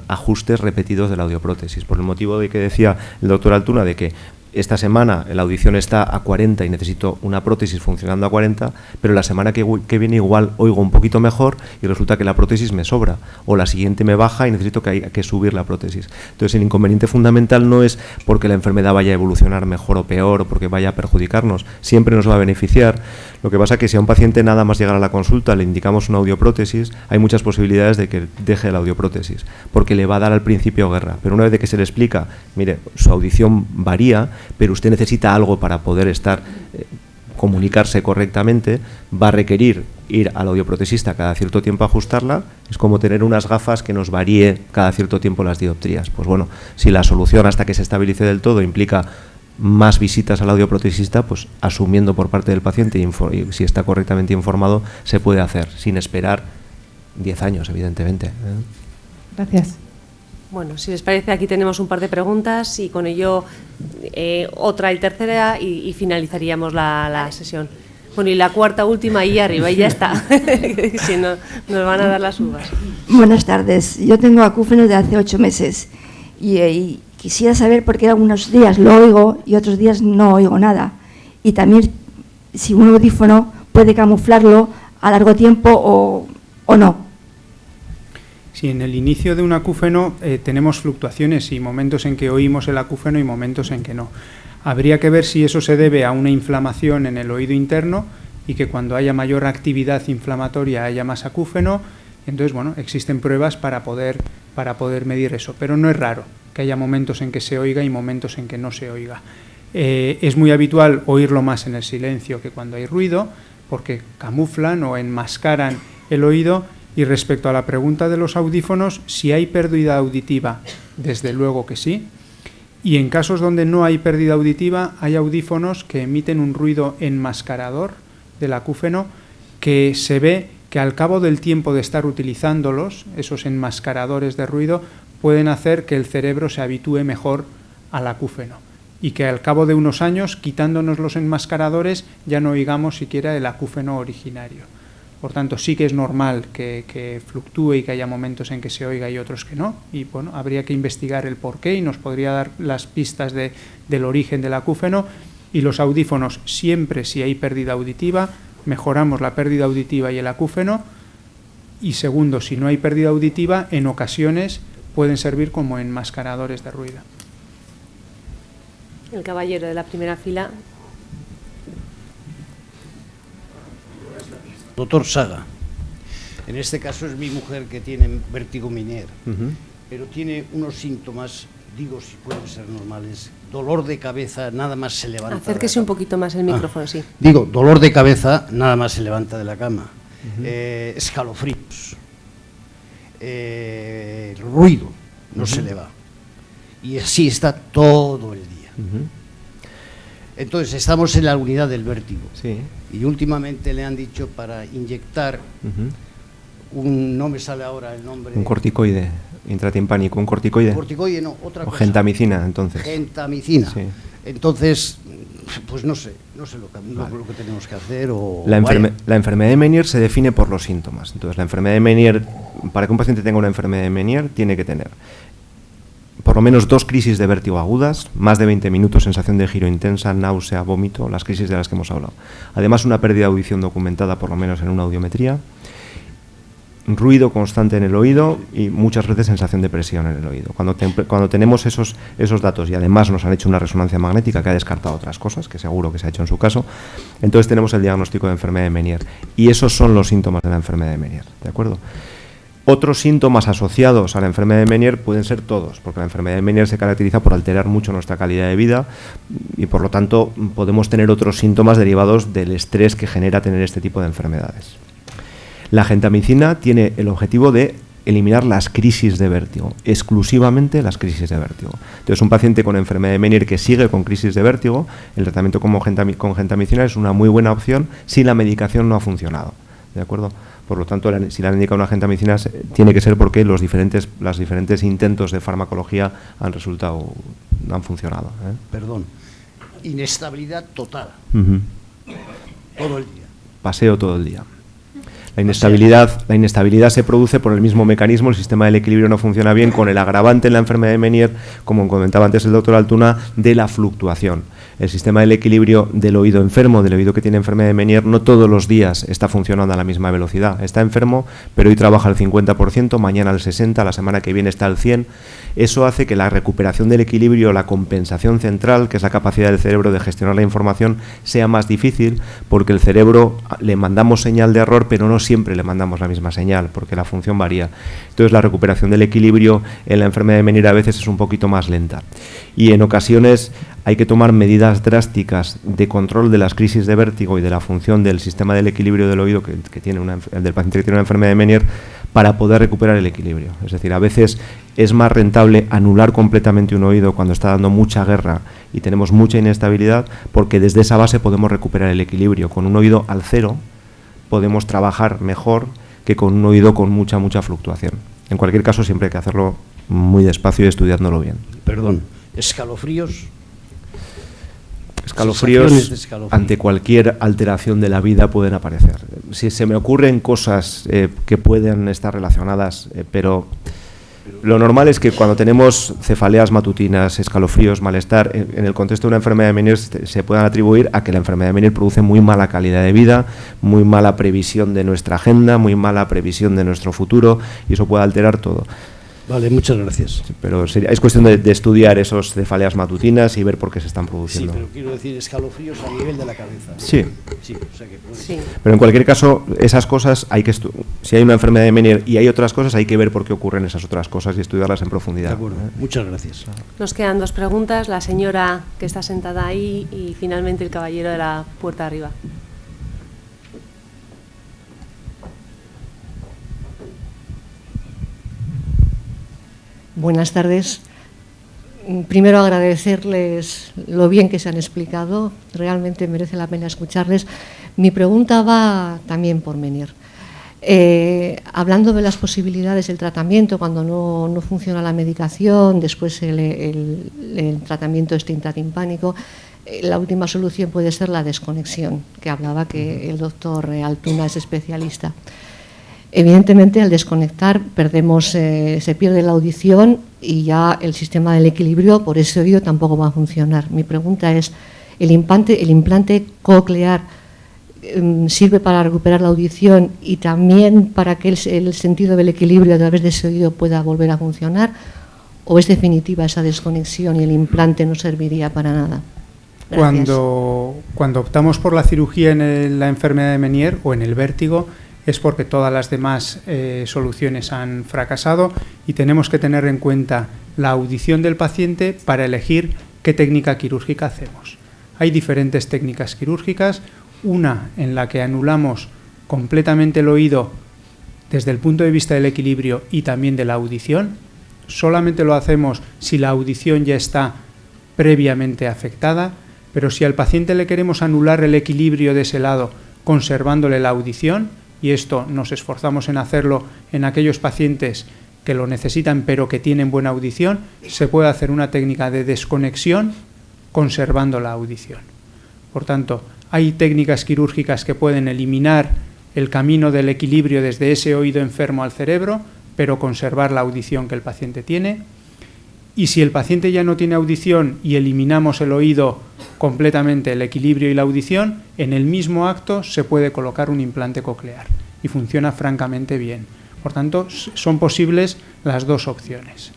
ajustes repetidos de la audioprótesis, por el motivo de que decía el doctor Altuna de que esta semana la audición está a 40 y necesito una prótesis funcionando a 40, pero la semana que viene igual oigo un poquito mejor y resulta que la prótesis me sobra, o la siguiente me baja y necesito que subir la prótesis. Entonces el inconveniente fundamental no es porque la enfermedad vaya a evolucionar mejor o peor o porque vaya a perjudicarnos, siempre nos va a beneficiar. Lo que pasa es que si a un paciente nada más llegar a la consulta le indicamos una audioprótesis, hay muchas posibilidades de que deje la audioprótesis, porque le va a dar al principio guerra, pero una vez que se le explica, mire, su audición varía, pero usted necesita algo para poder estar comunicarse correctamente, va a requerir ir al audioprotesista cada cierto tiempo a ajustarla. Es como tener unas gafas que nos varíe cada cierto tiempo las dioptrías. Pues bueno, si la solución hasta que se estabilice del todo implica más visitas al audioprotesista, pues asumiendo por parte del paciente y si está correctamente informado, se puede hacer, sin esperar 10 años, evidentemente. Gracias. Bueno, si les parece, aquí tenemos un par de preguntas y con ello otra y tercera y finalizaríamos la sesión. Bueno, y la cuarta, última, ahí arriba, y ya está. Si no, nos van a dar las uvas. Buenas tardes. Yo tengo acúfeno de hace 8 meses y quisiera saber por qué algunos días lo oigo y otros días no oigo nada. Y también si un audífono puede camuflarlo a largo tiempo o no. Sí, en el inicio de un acúfeno tenemos fluctuaciones y momentos en que oímos el acúfeno y momentos en que no. Habría que ver si eso se debe a una inflamación en el oído interno y que cuando haya mayor actividad inflamatoria haya más acúfeno. Entonces, bueno, existen pruebas para poder medir eso, pero no es raro que haya momentos en que se oiga y momentos en que no se oiga. Es muy habitual oírlo más en el silencio que cuando hay ruido, porque camuflan o enmascaran el oído. Y respecto a la pregunta de los audífonos, si hay pérdida auditiva, desde luego que sí. Y en casos donde no hay pérdida auditiva, hay audífonos que emiten un ruido enmascarador del acúfeno que se ve que al cabo del tiempo de estar utilizándolos, esos enmascaradores de ruido, pueden hacer que el cerebro se habitúe mejor al acúfeno. Y que al cabo de unos años, quitándonos los enmascaradores, ya no oigamos siquiera el acúfeno originario. Por tanto, sí que es normal que fluctúe y que haya momentos en que se oiga y otros que no. Y bueno, habría que investigar el porqué y nos podría dar las pistas del origen del acúfeno. Y los audífonos, siempre si hay pérdida auditiva, mejoramos la pérdida auditiva y el acúfeno. Y segundo, si no hay pérdida auditiva, en ocasiones pueden servir como enmascaradores de ruido. El caballero de la primera fila. Doctor Saga, en este caso es mi mujer que tiene vértigo Menier, pero tiene unos síntomas, digo si pueden ser normales, dolor de cabeza, nada más se levanta. Acérquese un poquito más el micrófono, sí. Digo, dolor de cabeza, nada más se levanta de la cama, escalofríos, ruido, no se le va, y así está todo el día. Entonces estamos en la unidad del vértigo. Sí. Y últimamente le han dicho para inyectar no me sale ahora el nombre. Un corticoide intratimpánico, un corticoide. Corticoide no, otra cosa. O gentamicina, entonces. Gentamicina. Sí. Entonces, pues no sé lo que tenemos que hacer. La enfermedad de Menier se define por los síntomas. Entonces, la enfermedad de Menier, para que un paciente tenga una enfermedad de Menier, tiene que tener por lo menos 2 crisis de vértigo agudas, más de 20 minutos, sensación de giro intensa, náusea, vómito, las crisis de las que hemos hablado. Además, una pérdida de audición documentada, por lo menos en una audiometría, ruido constante en el oído y muchas veces sensación de presión en el oído. Cuando tenemos esos datos y además nos han hecho una resonancia magnética que ha descartado otras cosas, que seguro que se ha hecho en su caso, entonces tenemos el diagnóstico de enfermedad de Menier. Y esos son los síntomas de la enfermedad de Menier, ¿de acuerdo? Otros síntomas asociados a la enfermedad de Menier pueden ser todos, porque la enfermedad de Menier se caracteriza por alterar mucho nuestra calidad de vida y por lo tanto podemos tener otros síntomas derivados del estrés que genera tener este tipo de enfermedades. La gentamicina tiene el objetivo de eliminar las crisis de vértigo, exclusivamente las crisis de vértigo. Entonces, un paciente con enfermedad de Menier que sigue con crisis de vértigo, el tratamiento con gentamicina es una muy buena opción si la medicación no ha funcionado, ¿de acuerdo? Por lo tanto, si le han indicado una gentamicina, tiene que ser porque los diferentes intentos de farmacología han funcionado. Perdón, inestabilidad total, todo el día. Paseo todo el día. La inestabilidad se produce por el mismo mecanismo, el sistema del equilibrio no funciona bien, con el agravante en la enfermedad de Menier, como comentaba antes el doctor Altuna, de la fluctuación. El sistema del equilibrio del oído enfermo, del oído que tiene enfermedad de Menier, no todos los días está funcionando a la misma velocidad. Está enfermo, pero hoy trabaja al 50%, mañana al 60%, la semana que viene está al 100%. Eso hace que la recuperación del equilibrio, la compensación central, que es la capacidad del cerebro de gestionar la información, sea más difícil, porque el cerebro le mandamos señal de error, pero no siempre le mandamos la misma señal, porque la función varía. Entonces, la recuperación del equilibrio en la enfermedad de Menier a veces es un poquito más lenta. Y en ocasiones hay que tomar medidas drásticas de control de las crisis de vértigo y de la función del sistema del equilibrio del oído que tiene el del paciente que tiene una enfermedad de Meniere, para poder recuperar el equilibrio. Es decir, a veces es más rentable anular completamente un oído cuando está dando mucha guerra y tenemos mucha inestabilidad, porque desde esa base podemos recuperar el equilibrio. Con un oído al cero podemos trabajar mejor que con un oído con mucha fluctuación. En cualquier caso, siempre hay que hacerlo muy despacio y estudiándolo bien. Perdón, escalofríos. Escalofríos ante cualquier alteración de la vida pueden aparecer. Si se me ocurren cosas que pueden estar relacionadas, pero lo normal es que cuando tenemos cefaleas matutinas, escalofríos, malestar, en el contexto de una enfermedad de Meniere se puedan atribuir a que la enfermedad de Meniere produce muy mala calidad de vida, muy mala previsión de nuestra agenda, muy mala previsión de nuestro futuro, y eso puede alterar todo. Vale, muchas gracias. Sí, pero es cuestión de estudiar esos cefaleas matutinas y ver por qué se están produciendo. Sí, pero quiero decir escalofríos a nivel de la cabeza. Sí. Sí, o sea que sí. Pero en cualquier caso, esas cosas hay que si hay una enfermedad de Meniere y hay otras cosas, hay que ver por qué ocurren esas otras cosas y estudiarlas en profundidad. De acuerdo, muchas gracias. Nos quedan 2 preguntas, la señora que está sentada ahí y finalmente el caballero de la puerta arriba. Buenas tardes. Primero agradecerles lo bien que se han explicado, realmente merece la pena escucharles. Mi pregunta va también por Meniere. Hablando de las posibilidades del tratamiento, cuando no funciona la medicación, después el tratamiento intratimpánico, la última solución puede ser la desconexión, que hablaba que el doctor Altuna es especialista. Evidentemente, al desconectar se pierde la audición y ya el sistema del equilibrio por ese oído tampoco va a funcionar. Mi pregunta es, ¿el implante coclear sirve para recuperar la audición y también para que el sentido del equilibrio a través de ese oído pueda volver a funcionar? ¿O es definitiva esa desconexión y el implante no serviría para nada? Gracias. Cuando optamos por la cirugía en la enfermedad de Meniere o en el vértigo, es porque todas las demás soluciones han fracasado y tenemos que tener en cuenta la audición del paciente para elegir qué técnica quirúrgica hacemos. Hay diferentes técnicas quirúrgicas, una en la que anulamos completamente el oído desde el punto de vista del equilibrio y también de la audición. Solamente lo hacemos si la audición ya está previamente afectada, pero si al paciente le queremos anular el equilibrio de ese lado conservándole la audición, y esto nos esforzamos en hacerlo en aquellos pacientes que lo necesitan pero que tienen buena audición, se puede hacer una técnica de desconexión conservando la audición. Por tanto, hay técnicas quirúrgicas que pueden eliminar el camino del equilibrio desde ese oído enfermo al cerebro, pero conservar la audición que el paciente tiene. Y si el paciente ya no tiene audición y eliminamos el oído completamente, el equilibrio y la audición, en el mismo acto se puede colocar un implante coclear y funciona francamente bien. Por tanto, son posibles las 2 opciones.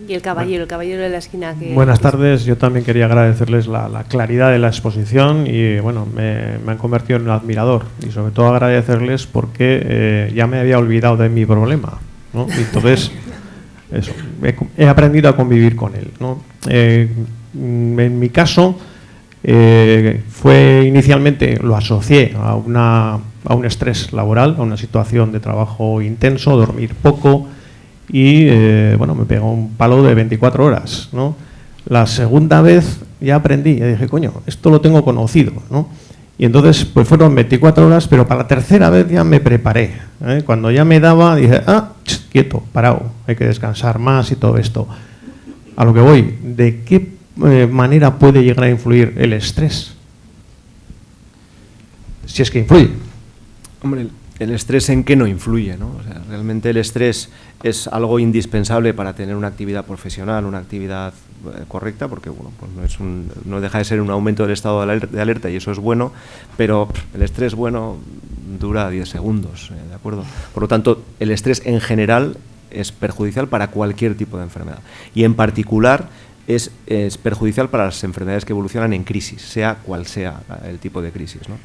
Y el caballero de la esquina. Buenas tardes, yo también quería agradecerles la claridad de la exposición y bueno, me han convertido en un admirador y sobre todo agradecerles porque ya me había olvidado de mi problema, ¿no? Y entonces eso, he aprendido a convivir con él, ¿no? En mi caso fue inicialmente, lo asocié a un estrés laboral, a una situación de trabajo intenso, dormir poco y bueno, me pegó un palo de 24 horas, ¿no? La segunda vez ya aprendí, ya dije, coño, esto lo tengo conocido, ¿no? Y entonces pues fueron 24 horas, pero para la tercera vez ya me preparé, ¿eh? Cuando ya me daba, dije, quieto, parado, hay que descansar más y todo esto. A lo que voy, ¿de qué manera puede llegar a influir el estrés? Si es que influye. Hombre, el estrés en qué no influye, ¿no? O sea, realmente el estrés es algo indispensable para tener una actividad profesional, una actividad correcta, porque bueno, pues no deja de ser un aumento del estado de alerta y eso es bueno, pero el estrés bueno dura 10 segundos, ¿de acuerdo? Por lo tanto, el estrés en general es perjudicial para cualquier tipo de enfermedad y en particular es perjudicial para las enfermedades que evolucionan en crisis, sea cual sea el tipo de crisis, ¿no?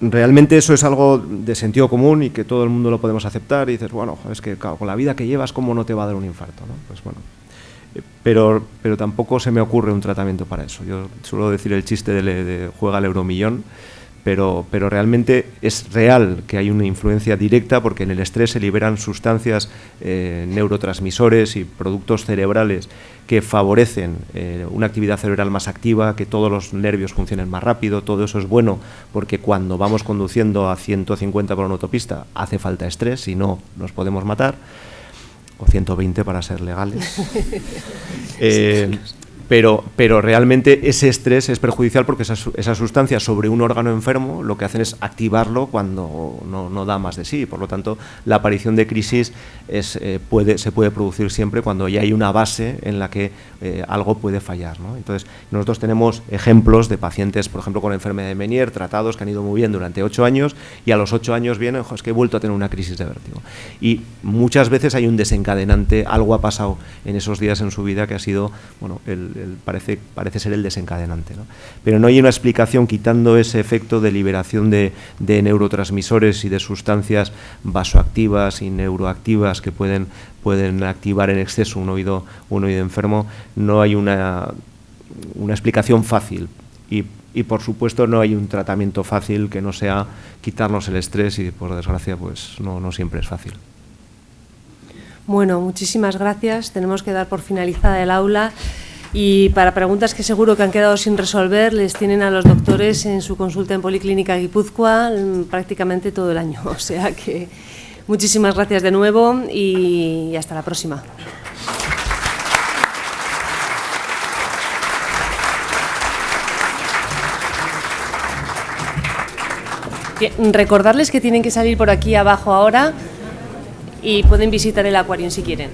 realmente eso es algo de sentido común y que todo el mundo lo podemos aceptar y dices, bueno, es que claro, con la vida que llevas, ¿cómo no te va a dar un infarto, ¿no? Pues bueno, pero tampoco se me ocurre un tratamiento para eso. Yo suelo decir el chiste de juega al euromillón, pero realmente es real que hay una influencia directa porque en el estrés se liberan sustancias, neurotransmisores y productos cerebrales que favorecen una actividad cerebral más activa, que todos los nervios funcionen más rápido. Todo eso es bueno porque cuando vamos conduciendo a 150 por una autopista hace falta estrés, si no nos podemos matar, o 120 para ser legales. Pero realmente ese estrés es perjudicial porque esas sustancias sobre un órgano enfermo lo que hacen es activarlo cuando no da más de sí. Por lo tanto, la aparición de crisis se puede producir siempre cuando ya hay una base en la que algo puede fallar, ¿no? Entonces, nosotros tenemos ejemplos de pacientes, por ejemplo, con enfermedad de Meniere, tratados que han ido muy bien durante 8 años y a los 8 años vienen, es que he vuelto a tener una crisis de vértigo. Y muchas veces hay un desencadenante, algo ha pasado en esos días en su vida que ha sido, bueno, parece ser el desencadenante, ¿no? Pero no hay una explicación quitando ese efecto de liberación de neurotransmisores y de sustancias vasoactivas y neuroactivas que pueden activar en exceso un oído enfermo. No hay una explicación fácil y por supuesto no hay un tratamiento fácil que no sea quitarnos el estrés y por desgracia pues no siempre es fácil. Bueno, muchísimas gracias. Tenemos que dar por finalizada el aula. Y para preguntas que seguro que han quedado sin resolver, les tienen a los doctores en su consulta en Policlínica Guipúzcoa prácticamente todo el año. O sea que muchísimas gracias de nuevo y hasta la próxima. Bien, recordarles que tienen que salir por aquí abajo ahora y pueden visitar el Aquarium si quieren.